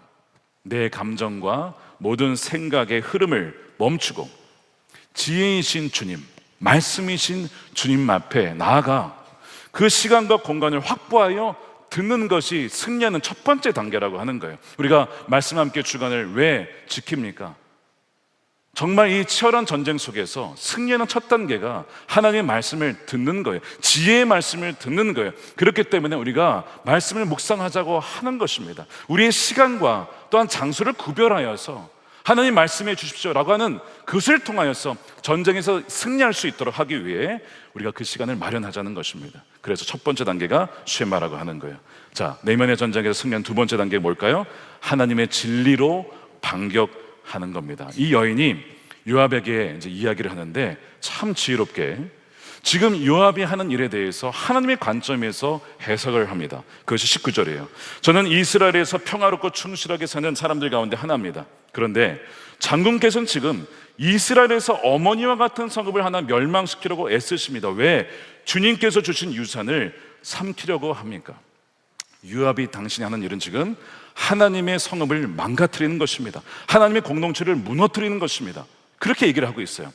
내 감정과 모든 생각의 흐름을 멈추고 지혜이신 주님, 말씀이신 주님 앞에 나아가 그 시간과 공간을 확보하여 듣는 것이 승리하는 첫 번째 단계라고 하는 거예요. 우리가 말씀 함께 주간을 왜 지킵니까? 정말 이 치열한 전쟁 속에서 승리하는 첫 단계가 하나님의 말씀을 듣는 거예요. 지혜의 말씀을 듣는 거예요. 그렇기 때문에 우리가 말씀을 묵상하자고 하는 것입니다. 우리의 시간과 또한 장소를 구별하여서 하나님 말씀해 주십시오라고 하는 그것을 통하여서 전쟁에서 승리할 수 있도록 하기 위해 우리가 그 시간을 마련하자는 것입니다. 그래서 첫 번째 단계가 쉐마라고 하는 거예요. 자, 내면의 전쟁에서 승리한 두 번째 단계가 뭘까요? 하나님의 진리로 반격하는 겁니다. 이 여인이 요압에게 이제 이야기를 하는데 참 지혜롭게 지금 요압이 하는 일에 대해서 하나님의 관점에서 해석을 합니다. 그것이 19절이에요. 저는 이스라엘에서 평화롭고 충실하게 사는 사람들 가운데 하나입니다. 그런데 장군께서는 지금 이스라엘에서 어머니와 같은 성읍을 하나 멸망시키려고 애쓰십니다. 왜? 주님께서 주신 유산을 삼키려고 합니까? 요압이 당신이 하는 일은 지금 하나님의 성읍을 망가뜨리는 것입니다. 하나님의 공동체를 무너뜨리는 것입니다. 그렇게 얘기를 하고 있어요.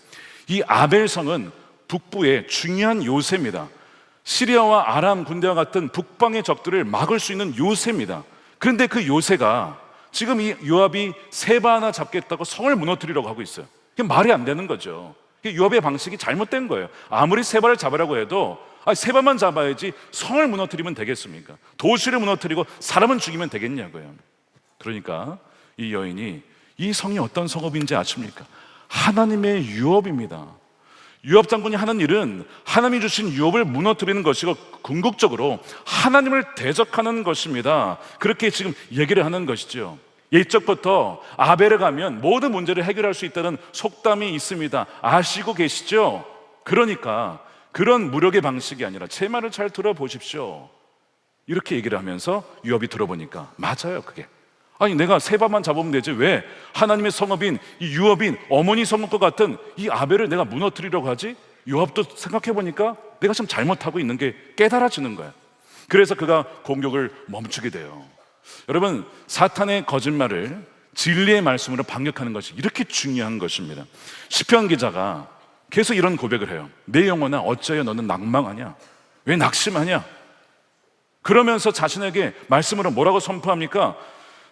이 아벨성은 북부의 중요한 요새입니다. 시리아와 아람 군대와 같은 북방의 적들을 막을 수 있는 요새입니다. 그런데 그 요새가 지금 이 요압이 세바 하나 잡겠다고 성을 무너뜨리려고 하고 있어요. 그게 말이 안 되는 거죠. 요압의 방식이 잘못된 거예요. 아무리 세바를 잡으라고 해도 세바만 잡아야지 성을 무너뜨리면 되겠습니까? 도시를 무너뜨리고 사람은 죽이면 되겠냐고요. 그러니까 이 여인이 이 성이 어떤 성읍인지 아십니까? 하나님의 유업입니다. 유업 장군이 하는 일은 하나님이 주신 유업을 무너뜨리는 것이고 궁극적으로 하나님을 대적하는 것입니다. 그렇게 지금 얘기를 하는 것이죠. 옛적부터 아벨에 가면 모든 문제를 해결할 수 있다는 속담이 있습니다. 아시고 계시죠? 그러니까 그런 무력의 방식이 아니라 제 말을 잘 들어보십시오. 이렇게 얘기를 하면서 유업이 들어보니까 맞아요, 그게. 아니, 내가 세바만 잡으면 되지 왜 하나님의 성읍인 이 유업인 어머니 성읍과 같은 이 아벨을 내가 무너뜨리려고 하지? 유업도 생각해보니까 내가 좀 잘못하고 있는 게 깨달아지는 거야. 그래서 그가 공격을 멈추게 돼요. 여러분, 사탄의 거짓말을 진리의 말씀으로 반격하는 것이 이렇게 중요한 것입니다. 시편 기자가 계속 이런 고백을 해요. 내 영혼아, 어찌하여 너는 낭망하냐? 왜 낙심하냐? 그러면서 자신에게 말씀으로 뭐라고 선포합니까?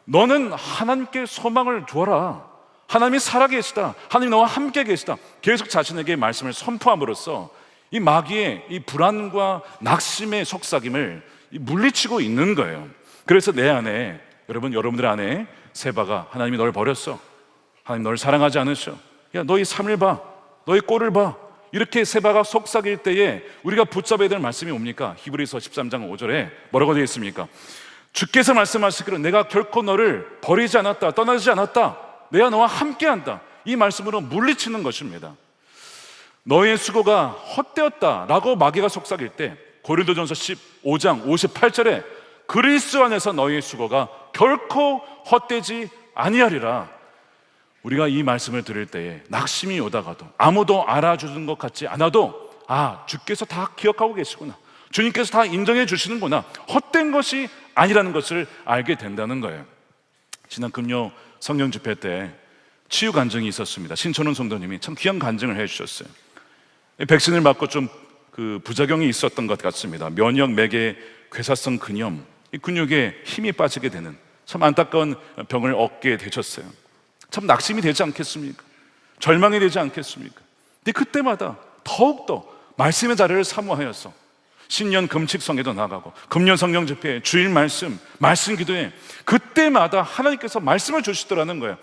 너는 하나님께 소망을 두어라. 하나님이 살아계시다. 하나님 너와 함께 계시다. 계속 자신에게 말씀을 선포함으로써 이 마귀의 이 불안과 낙심의 속삭임을 물리치고 있는 거예요. 그래서 내 안에, 여러분들 안에 세바가 하나님이 널 버렸어. 하나님 널 사랑하지 않으셔. 야, 너희 삶을 봐. 너희 꼴을 봐. 이렇게 세바가 속삭일 때에 우리가 붙잡아야 될 말씀이 뭡니까? 히브리서 13장 5절에 뭐라고 되어 있습니까? 주께서 말씀하시기를 내가 결코 너를 버리지 않았다, 떠나지 않았다, 내가 너와 함께한다. 이 말씀으로 물리치는 것입니다. 너의 수고가 헛되었다라고 마귀가 속삭일 때 고린도전서 15장 58절에 그리스도 안에서 너의 수고가 결코 헛되지 아니하리라. 우리가 이 말씀을 들을 때에 낙심이 오다가도 아무도 알아주는 것 같지 않아도 주께서 다 기억하고 계시구나, 주님께서 다 인정해 주시는구나, 헛된 것이 아니라는 것을 알게 된다는 거예요. 지난 금요 성령 집회 때 치유 간증이 있었습니다. 신천훈 성도님이 참 귀한 간증을 해주셨어요. 백신을 맞고 좀 부작용이 있었던 것 같습니다. 면역 매개 괴사성 근염, 이 근육에 힘이 빠지게 되는 참 안타까운 병을 얻게 되셨어요. 참 낙심이 되지 않겠습니까? 절망이 되지 않겠습니까? 근데 그때마다 더욱더 말씀의 자리를 사모하여서 신년 금칙성에도 나가고 금년 성령 집회에 주일 말씀 기도에 그때마다 하나님께서 말씀을 주시더라는 거예요.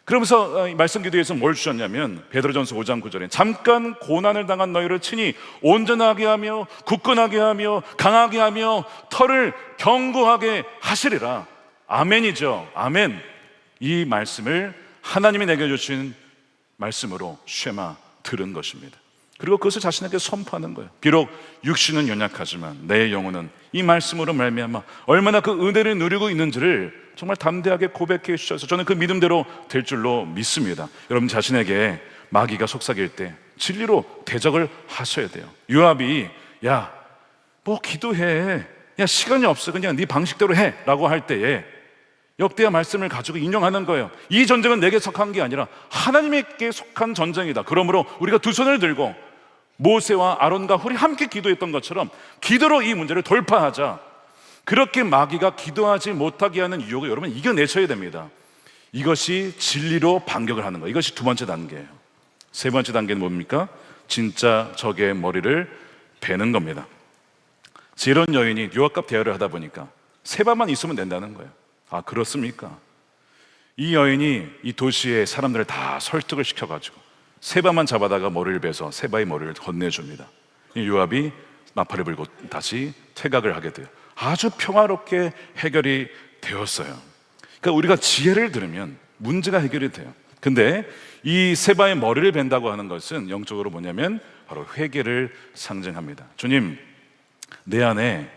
그러면서 말씀 기도에서 뭘 주셨냐면 베드로전서 5장 9절에 잠깐 고난을 당한 너희를 친히 온전하게 하며 굳건하게 하며 강하게 하며 털을 견고하게 하시리라. 아멘이죠. 아멘. 이 말씀을 하나님이 내게 주신 말씀으로 쉐마 들은 것입니다. 그리고 그것을 자신에게 선포하는 거예요. 비록 육신은 연약하지만 내 영혼은 이 말씀으로 말미암아 얼마나 그 은혜를 누리고 있는지를 정말 담대하게 고백해 주셔서 저는 그 믿음대로 될 줄로 믿습니다. 여러분 자신에게 마귀가 속삭일 때 진리로 대적을 하셔야 돼요. 요압이 야, 뭐 기도해, 야 시간이 없어, 그냥 네 방식대로 해 라고 할 때에 역대하 말씀을 가지고 인용하는 거예요. 이 전쟁은 내게 속한 게 아니라 하나님께 속한 전쟁이다. 그러므로 우리가 두 손을 들고 모세와 아론과 훌이 함께 기도했던 것처럼 기도로 이 문제를 돌파하자. 그렇게 마귀가 기도하지 못하게 하는 유혹을 여러분 이겨내셔야 됩니다. 이것이 진리로 반격을 하는 거예요. 이것이 두 번째 단계예요. 세 번째 단계는 뭡니까? 진짜 적의 머리를 베는 겁니다. 이런 여인이 유압과 대화를 하다 보니까 세바만 있으면 된다는 거예요. 그렇습니까? 이 여인이 이 도시의 사람들을 다 설득을 시켜가지고 세바만 잡아다가 머리를 베서 세바의 머리를 건네줍니다. 이 요압이 나팔을 불고 다시 퇴각을 하게 돼요. 아주 평화롭게 해결이 되었어요. 그러니까 우리가 지혜를 들으면 문제가 해결이 돼요. 근데 이 세바의 머리를 벤다고 하는 것은 영적으로 뭐냐면 바로 회개를 상징합니다. 주님, 내 안에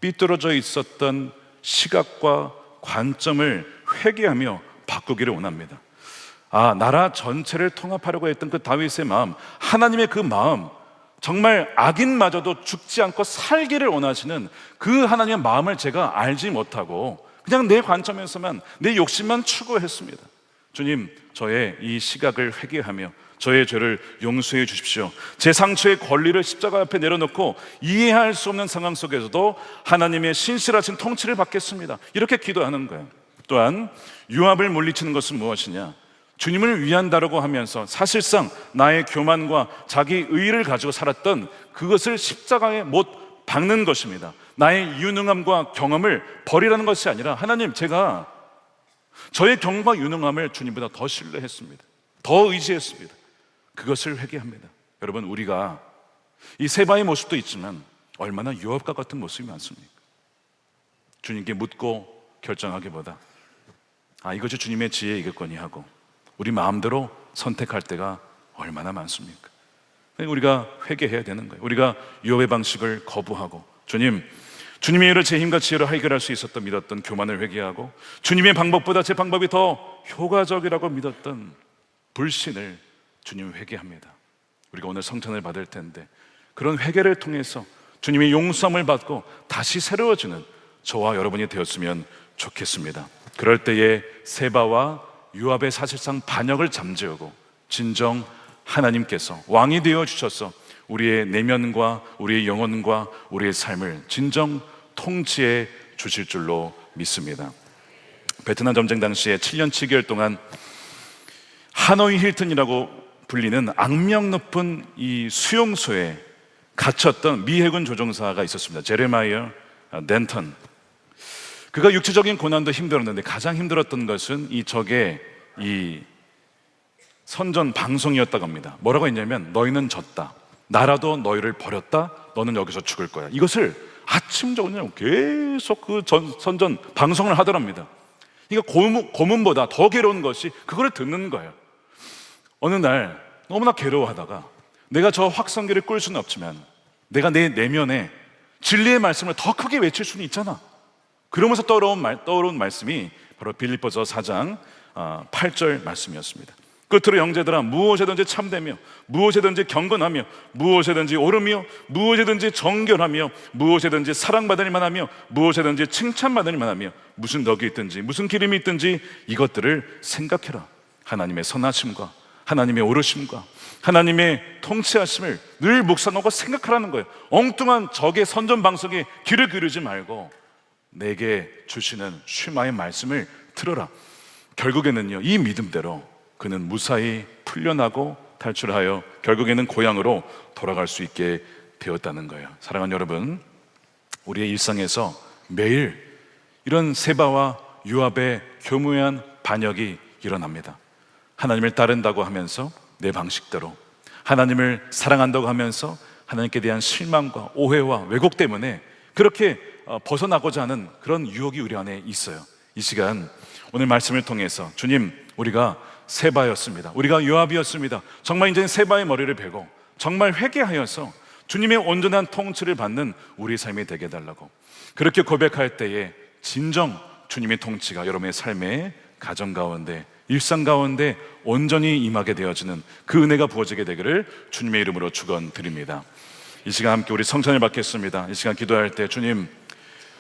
삐뚤어져 있었던 시각과 관점을 회개하며 바꾸기를 원합니다. 나라 전체를 통합하려고 했던 그 다윗의 마음, 하나님의 그 마음, 정말 악인마저도 죽지 않고 살기를 원하시는 그 하나님의 마음을 제가 알지 못하고 그냥 내 관점에서만 내 욕심만 추구했습니다. 주님, 저의 이 시각을 회개하며 저의 죄를 용서해 주십시오. 제 상처의 권리를 십자가 앞에 내려놓고 이해할 수 없는 상황 속에서도 하나님의 신실하신 통치를 받겠습니다. 이렇게 기도하는 거예요. 또한 요압을 물리치는 것은 무엇이냐? 주님을 위한다라고 하면서 사실상 나의 교만과 자기 의의를 가지고 살았던 그것을 십자가에 못 박는 것입니다. 나의 유능함과 경험을 버리라는 것이 아니라, 하나님, 제가 저의 경험과 유능함을 주님보다 더 신뢰했습니다. 더 의지했습니다. 그것을 회개합니다. 여러분, 우리가 이 세바의 모습도 있지만 얼마나 유업과 같은 모습이 많습니까? 주님께 묻고 결정하기보다 이것이 주님의 지혜이겠거니 하고 우리 마음대로 선택할 때가 얼마나 많습니까? 우리가 회개해야 되는 거예요. 우리가 유업의 방식을 거부하고 주님의 일을 제 힘과 지혜로 해결할 수 있었던 믿었던 교만을 회개하고, 주님의 방법보다 제 방법이 더 효과적이라고 믿었던 불신을 주님 회개합니다. 우리가 오늘 성찬을 받을 텐데 그런 회개를 통해서 주님의 용서함을 받고 다시 새로워지는 저와 여러분이 되었으면 좋겠습니다. 그럴 때에 세바와 요압의 사실상 반역을 잠재우고 진정 하나님께서 왕이 되어 주셔서 우리의 내면과 우리의 영혼과 우리의 삶을 진정 통치해 주실 줄로 믿습니다. 베트남 전쟁 당시에 7년 7개월 동안 하노이 힐튼이라고 불리는 악명 높은 이 수용소에 갇혔던 미 해군 조종사가 있었습니다. 제레마이어 덴턴. 그가 육체적인 고난도 힘들었는데 가장 힘들었던 것은 이 적의 이 선전 방송이었다고 합니다. 뭐라고 했냐면, 너희는 졌다, 나라도 너희를 버렸다, 너는 여기서 죽을 거야. 이것을 아침 저녁 계속 그 선전 방송을 하더랍니다. 그러니까 고문보다 더 괴로운 것이 그거를 듣는 거예요. 어느 날 너무나 괴로워하다가, 내가 저 확성기를 끌 수는 없지만 내가 내 내면에 진리의 말씀을 더 크게 외칠 수는 있잖아. 그러면서 떠오른 말씀이 바로 빌립보서 4장 8절 말씀이었습니다. 끝으로 형제들아, 무엇이든지 참되며 무엇이든지 경건하며 무엇이든지 옳으며 무엇이든지 정결하며 무엇이든지 사랑받을 만하며 무엇이든지 칭찬받을 만하며 무슨 덕이 있든지 무슨 기름이 있든지 이것들을 생각해라. 하나님의 선하심과 하나님의 오르심과 하나님의 통치하심을 늘 묵상하고 생각하라는 거예요. 엉뚱한 적의 선전 방송에 귀를 기울이지 말고 내게 주시는 슈마의 말씀을 들어라. 결국에는요, 이 믿음대로 그는 무사히 풀려나고 탈출하여 결국에는 고향으로 돌아갈 수 있게 되었다는 거예요. 사랑하는 여러분, 우리의 일상에서 매일 이런 세바와 요압의 교묘한 반역이 일어납니다. 하나님을 따른다고 하면서 내 방식대로, 하나님을 사랑한다고 하면서 하나님께 대한 실망과 오해와 왜곡 때문에 그렇게 벗어나고자 하는 그런 유혹이 우리 안에 있어요. 이 시간 오늘 말씀을 통해서 주님, 우리가 세바였습니다. 우리가 요압이었습니다. 정말 이제 세바의 머리를 베고 정말 회개하여서 주님의 온전한 통치를 받는 우리의 삶이 되게 해달라고, 그렇게 고백할 때에 진정 주님의 통치가 여러분의 삶의 가정 가운데, 일상 가운데 온전히 임하게 되어지는 그 은혜가 부어지게 되기를 주님의 이름으로 축원드립니다. 이 시간 함께 우리 성찬을 받겠습니다. 이 시간 기도할 때, 주님,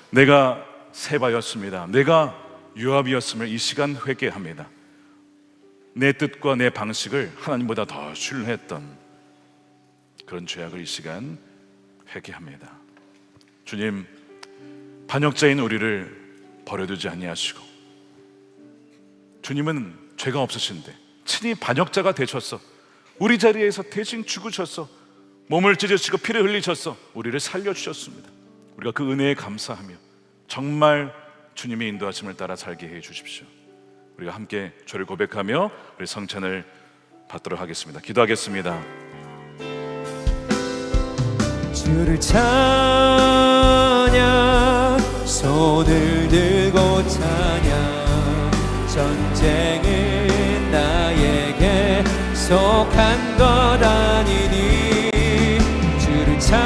내가 세바였습니다. 내가 요압이었음을 이 시간 회개합니다. 내 뜻과 내 방식을 하나님보다 더 신뢰했던 그런 죄악을 이 시간 회개합니다. 주님, 반역자인 우리를 버려두지 아니하시고, 주님은 죄가 없으신데 친히 반역자가 되셔서 우리 자리에서 대신 죽으셔서 몸을 찢으시고 피를 흘리셔서 우리를 살려주셨습니다. 우리가 그 은혜에 감사하며 정말 주님의 인도하심을 따라 살게 해 주십시오. 우리가 함께 죄를 고백하며 우리 성찬을 받도록 하겠습니다. 기도하겠습니다. 주를 찬양, 손을 들고 찬양. 전쟁은 나에게 속한 것 아니니 주를 찬양,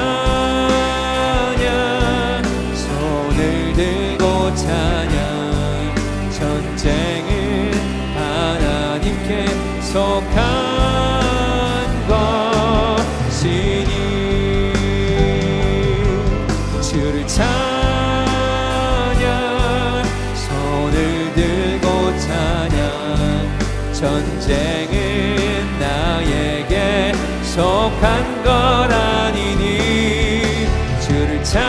손을 들고 찬양. 전쟁은 하나님께 속한 것이니 주를 찬양, 손을 들고 찬양. 전쟁은 나에게 속한 것 아니니 주를 찬양,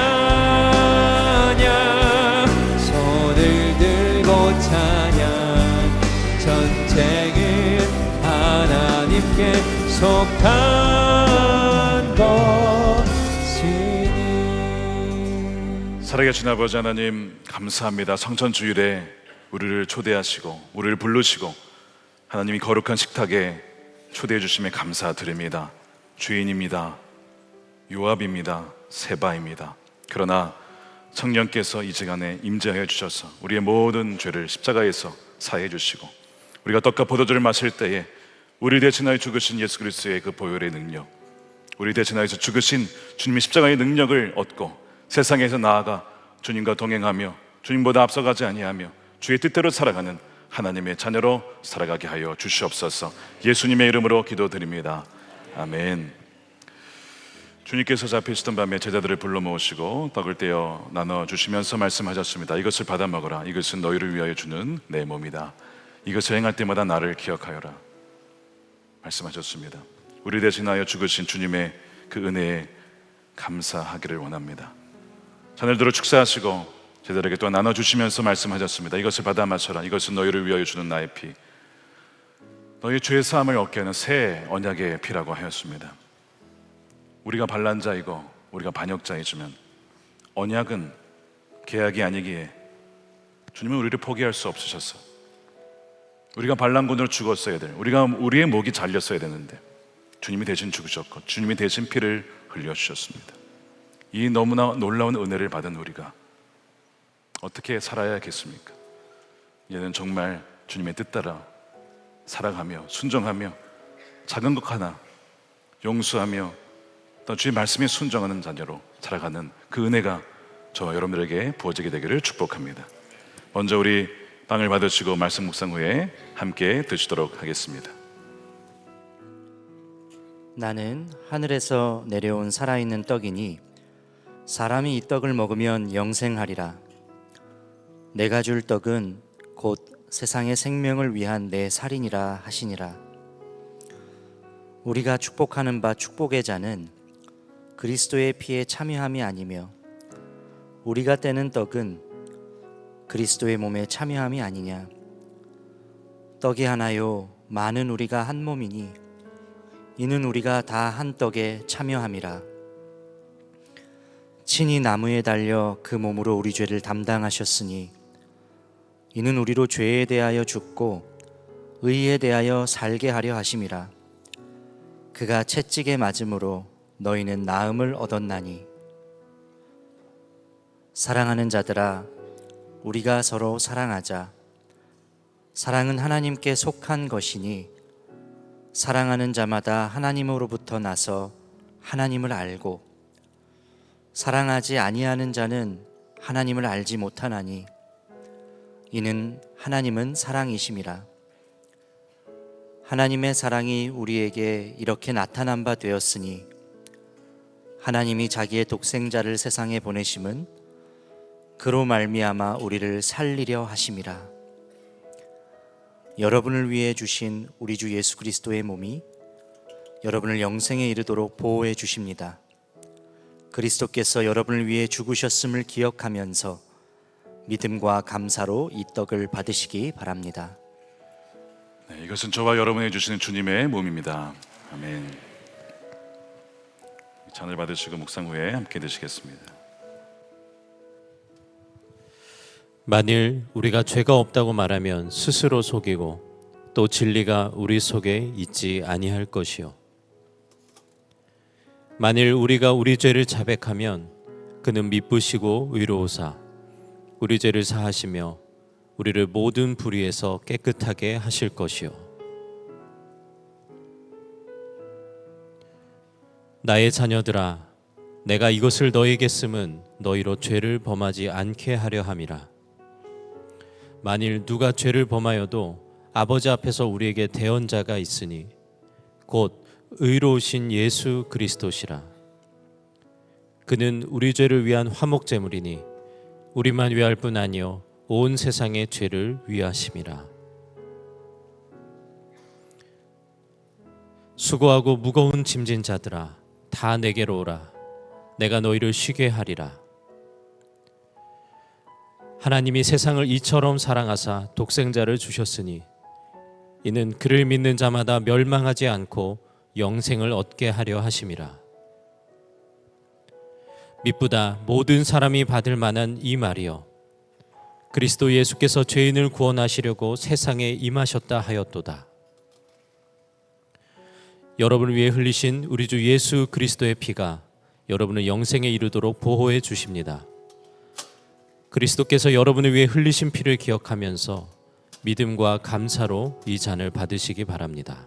손을 들고 찬양. 전쟁은 속한 것이니. 살아계신 아버지 하나님, 감사합니다. 성천 주일에 우리를 초대하시고 우리를 부르시고 하나님이 거룩한 식탁에 초대해 주심에 감사드립니다. 주인입니다. 요압입니다. 세바입니다. 그러나 성령께서 이 시간에 임재하여 주셔서 우리의 모든 죄를 십자가에서 사해 주시고 우리가 떡과 포도주를 마실 때에 우리 대신하여 죽으신 예수 그리스도의 그 보혈의 능력, 우리 대신하여서 죽으신 주님의 십자가의 능력을 얻고 세상에서 나아가 주님과 동행하며 주님보다 앞서가지 아니하며 주의 뜻대로 살아가는 하나님의 자녀로 살아가게 하여 주시옵소서. 예수님의 이름으로 기도드립니다. 아멘. 주님께서 잡히시던 밤에 제자들을 불러 모으시고 떡을 떼어 나눠주시면서 말씀하셨습니다. 이것을 받아 먹어라. 이것은 너희를 위하여 주는 내 몸이다. 이것을 행할 때마다 나를 기억하여라 말씀하셨습니다. 우리 대신하여 죽으신 주님의 그 은혜에 감사하기를 원합니다. 잔을 들어 축사하시고 제자들에게 또 나눠주시면서 말씀하셨습니다. 이것을 받아 마셔라. 이것은 너희를 위하여 주는 나의 피, 너희 죄 사함을 얻게 하는 새 언약의 피라고 하였습니다. 우리가 반란자이고 우리가 반역자이지만 언약은 계약이 아니기에 주님은 우리를 포기할 수 없으셨어. 우리가 반란군으로 죽었어야 될, 우리의 목이 잘렸어야 되는데 주님이 대신 죽으셨고 주님이 대신 피를 흘려주셨습니다. 이 너무나 놀라운 은혜를 받은 우리가 어떻게 살아야겠습니까? 이제는 정말 주님의 뜻 따라 살아가며 순종하며 작은 것 하나 용서하며 또 주의 말씀에 순종하는 자녀로 살아가는 그 은혜가 저와 여러분들에게 부어지게 되기를 축복합니다. 먼저 우리 빵을 받으시고 말씀 묵상 후에 함께 드시도록 하겠습니다. 나는 하늘에서 내려온 살아있는 떡이니 사람이 이 떡을 먹으면 영생하리라. 내가 줄 떡은 곧 세상의 생명을 위한 내 살이니라 하시니라. 우리가 축복하는 바 축복의 자는 그리스도의 피에 참여함이 아니며 우리가 떼는 떡은 그리스도의 몸에 참여함이 아니냐. 떡이 하나요 많은 우리가 한 몸이니 이는 우리가 다 한 떡에 참여함이라. 친히 나무에 달려 그 몸으로 우리 죄를 담당하셨으니 이는 우리로 죄에 대하여 죽고 의에 대하여 살게 하려 하심이라. 그가 채찍에 맞음으로 너희는 나음을 얻었나니. 사랑하는 자들아, 우리가 서로 사랑하자. 사랑은 하나님께 속한 것이니 사랑하는 자마다 하나님으로부터 나서 하나님을 알고 사랑하지 아니하는 자는 하나님을 알지 못하나니 이는 하나님은 사랑이심이라. 하나님의 사랑이 우리에게 이렇게 나타난 바 되었으니 하나님이 자기의 독생자를 세상에 보내심은 그로 말미암아 우리를 살리려 하심이라. 여러분을 위해 주신 우리 주 예수 그리스도의 몸이 여러분을 영생에 이르도록 보호해 주십니다. 그리스도께서 여러분을 위해 죽으셨음을 기억하면서 믿음과 감사로 이 떡을 받으시기 바랍니다. 네, 이것은 저와 여러분이 주시는 주님의 몸입니다. 아멘. 잔을 받으시고 묵상 후에 함께 드시겠습니다. 만일 우리가 죄가 없다고 말하면 스스로 속이고 또 진리가 우리 속에 있지 아니할 것이요. 만일 우리가 우리 죄를 자백하면 그는 미쁘시고 의로우사 우리 죄를 사하시며 우리를 모든 불의에서 깨끗하게 하실 것이요. 나의 자녀들아, 내가 이것을 너희에게 쓰면 너희로 죄를 범하지 않게 하려 함이라. 만일 누가 죄를 범하여도 아버지 앞에서 우리에게 대언자가 있으니 곧 의로우신 예수 그리스도시라. 그는 우리 죄를 위한 화목제물이니 우리만 위할 뿐 아니요 온 세상의 죄를 위하심이라. 수고하고 무거운 짐진 자들아, 다 내게로 오라. 내가 너희를 쉬게 하리라. 하나님이 세상을 이처럼 사랑하사 독생자를 주셨으니 이는 그를 믿는 자마다 멸망하지 않고 영생을 얻게 하려 하심이라. 미쁘다 모든 사람이 받을 만한 이 말이여, 그리스도 예수께서 죄인을 구원하시려고 세상에 임하셨다 하였도다. 여러분을 위해 흘리신 우리 주 예수 그리스도의 피가 여러분을 영생에 이르도록 보호해 주십니다. 그리스도께서 여러분을 위해 흘리신 피를 기억하면서 믿음과 감사로 이 잔을 받으시기 바랍니다.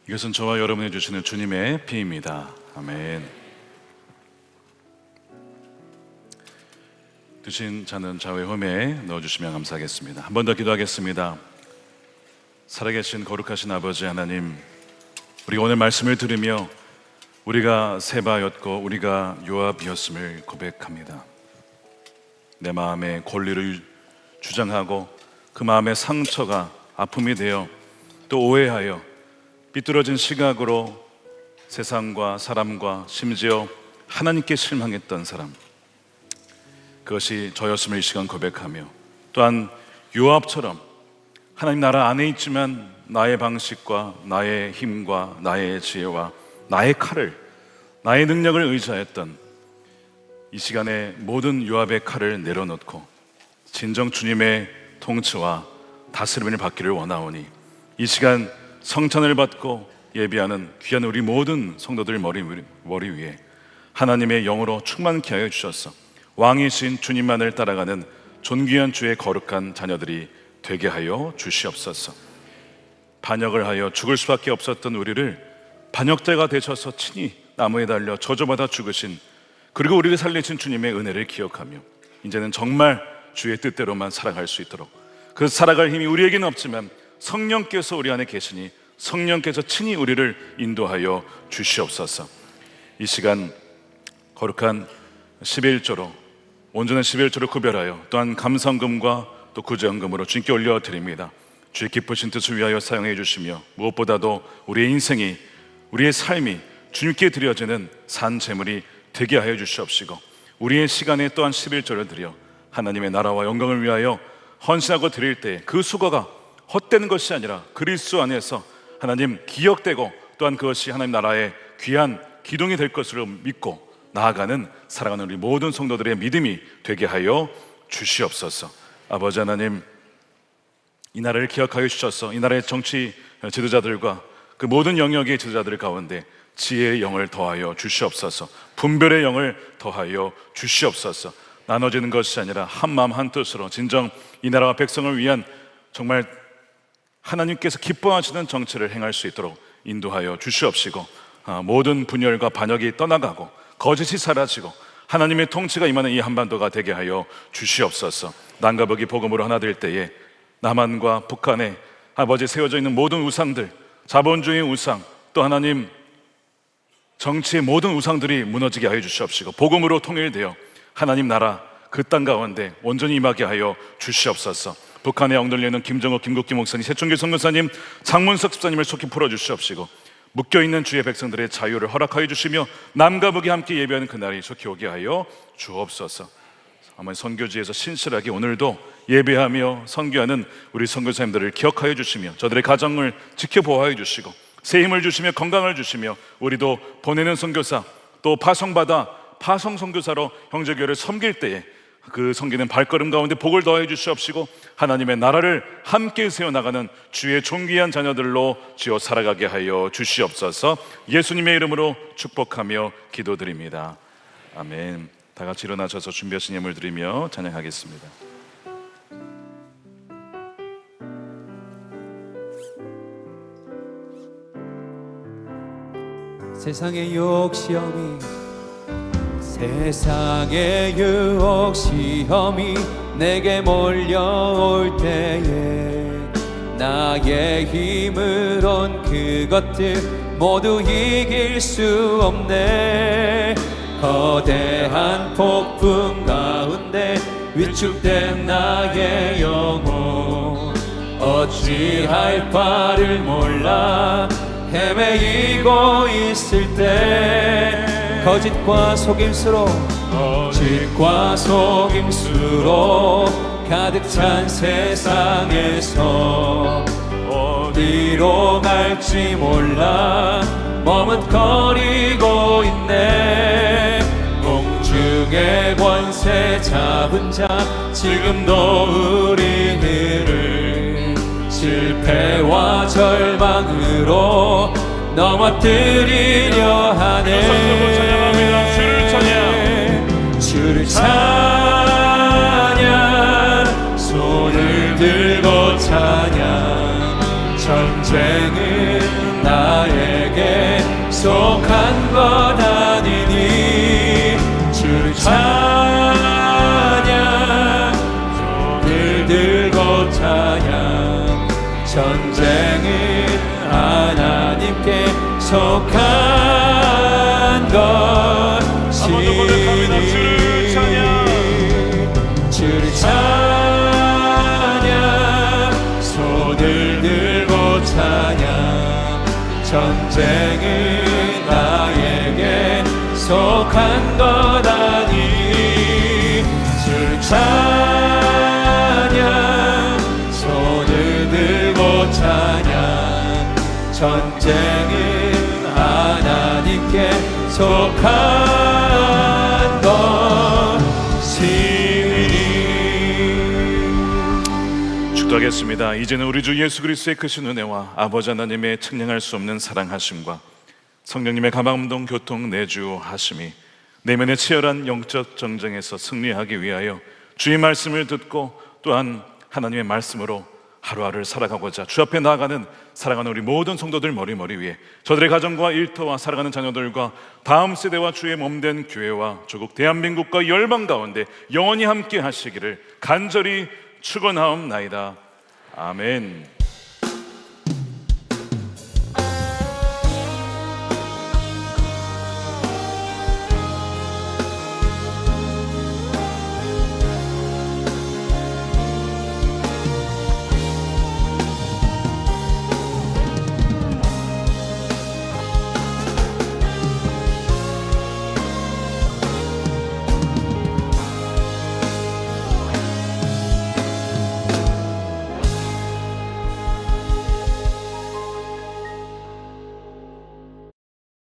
이것은 저와 여러분이 주시는 주님의 피입니다. 아멘. 드신 잔은 좌우의 홈에 넣어주시면 감사하겠습니다. 한 번 더 기도하겠습니다. 살아계신 거룩하신 아버지 하나님, 우리가 오늘 말씀을 들으며 우리가 세바였고 우리가 요압이었음을 고백합니다. 내 마음의 권리를 주장하고 그 마음의 상처가 아픔이 되어 또 오해하여 삐뚤어진 시각으로 세상과 사람과 심지어 하나님께 실망했던 사람, 그것이 저였음을 이 시간 고백하며, 또한 요압처럼 하나님 나라 안에 있지만 나의 방식과 나의 힘과 나의 지혜와 나의 칼을, 나의 능력을 의지하였던 이 시간에 모든 요압의 칼을 내려놓고 진정 주님의 통치와 다스림을 받기를 원하오니, 이 시간 성찬을 받고 예비하는 귀한 우리 모든 성도들 머리 위에 하나님의 영으로 충만케 하여 주셔서 왕이신 주님만을 따라가는 존귀한 주의 거룩한 자녀들이 되게 하여 주시옵소서. 반역을 하여 죽을 수밖에 없었던 우리를 반역자가 되셔서 친히 나무에 달려 저주받아 죽으신, 그리고 우리를 살리신 주님의 은혜를 기억하며 이제는 정말 주의 뜻대로만 살아갈 수 있도록, 그 살아갈 힘이 우리에게는 없지만 성령께서 우리 안에 계시니 성령께서 친히 우리를 인도하여 주시옵소서. 이 시간 거룩한 11조로, 온전한 11조를 구별하여 또한 감성금과 또 구제헌금으로 주님께 올려드립니다. 주의 기쁘신 뜻을 위하여 사용해 주시며, 무엇보다도 우리의 인생이, 우리의 삶이 주님께 드려지는 산 제물이 되게 하여 주시옵시고, 우리의 시간에 또한 11조를 드려 하나님의 나라와 영광을 위하여 헌신하고 드릴 때 그 수고가 헛되는 것이 아니라 그리스도 안에서 하나님 기억되고, 또한 그것이 하나님 나라의 귀한 기둥이 될 것으로 믿고 나아가는 사랑하는 우리 모든 성도들의 믿음이 되게 하여 주시옵소서. 아버지 하나님, 이 나라를 기억하여 주셔서 이 나라의 정치 지도자들과 그 모든 영역의 지도자들 가운데 지혜의 영을 더하여 주시옵소서. 분별의 영을 더하여 주시옵소서. 나눠지는 것이 아니라 한 마음 한 뜻으로 진정 이 나라와 백성을 위한 정말 하나님께서 기뻐하시는 정치를 행할 수 있도록 인도하여 주시옵시고, 모든 분열과 반역이 떠나가고 거짓이 사라지고 하나님의 통치가 임하는 이 한반도가 되게 하여 주시옵소서. 남과 북이 복음으로 하나 될 때에 남한과 북한에 아버지 세워져 있는 모든 우상들, 자본주의 우상, 또 하나님 정치의 모든 우상들이 무너지게 하여 주시옵시고, 복음으로 통일되어 하나님 나라 그 땅 가운데 온전히 임하게 하여 주시옵소서. 북한에 엉들리는 김정호, 김국기 목사님, 세충기 선교사님, 장문석 집사님을 속히 풀어주시옵시고, 묶여있는 주의 백성들의 자유를 허락하여 주시며 남과 북이 함께 예배하는 그날이 속히 오게 하여 주옵소서. 아마 선교지에서 신실하게 오늘도 예배하며 선교하는 우리 선교사님들을 기억하여 주시며 저들의 가정을 지켜보호하여 주시고 새 힘을 주시며 건강을 주시며, 우리도 보내는 선교사 또 파송받아 파송 선교사로 형제교회를 섬길 때에 그 섬기는 발걸음 가운데 복을 더해 주시옵시고, 하나님의 나라를 함께 세워나가는 주의 존귀한 자녀들로 지어 살아가게 하여 주시옵소서. 예수님의 이름으로 축복하며 기도드립니다. 아멘. 다 같이 일어나셔서 준비하신 예물 드리며 찬양하겠습니다. 세상의 유혹 시험이, 세상의 유혹 시험이 내게 몰려올 때에 나의 힘으론 그것들 모두 이길 수 없네. 거대한 폭풍 가운데 위축된 나의 영혼, 어찌할 바를 몰라 헤매이고 있을 때, 거짓과 속임수로 가득 찬 세상에서 어디로 갈지 몰라 머뭇거리고 있네. 공중의 권세 잡은 자 지금도 우리들을 실패와 절망으로 넘어뜨리려 하네. 주를 찬양, 손을 들고 찬양. 전쟁은 나에게 속한 것 아니니. 주를 찬양, 손을 들고 찬양. 전쟁은 하나님께 속한 것이니. 주를 찬양, 손을 들고 찬양. 전쟁은 나에게 속한 것 아니. 주를 찬양, 손을 들고 찬양. 전쟁은 하나님께 속한 것이니. 축도하겠습니다. 이제는 우리 주 예수 그리스도의 크신 은혜와 아버지 하나님의 측량할 수 없는 사랑하심과 성령님의 가망운동 교통 내주하심이 내면의 치열한 영적 전쟁에서 승리하기 위하여 주의 말씀을 듣고 또한 하나님의 말씀으로 하루하루를 살아가고자 주 앞에 나아가는 사랑하는 우리 모든 성도들 머리머리 위에 저들의 가정과 일터와 살아가는 자녀들과 다음 세대와 주의 몸된 교회와 조국 대한민국과 열방 가운데 영원히 함께 하시기를 간절히 축원하옵나이다. 아멘.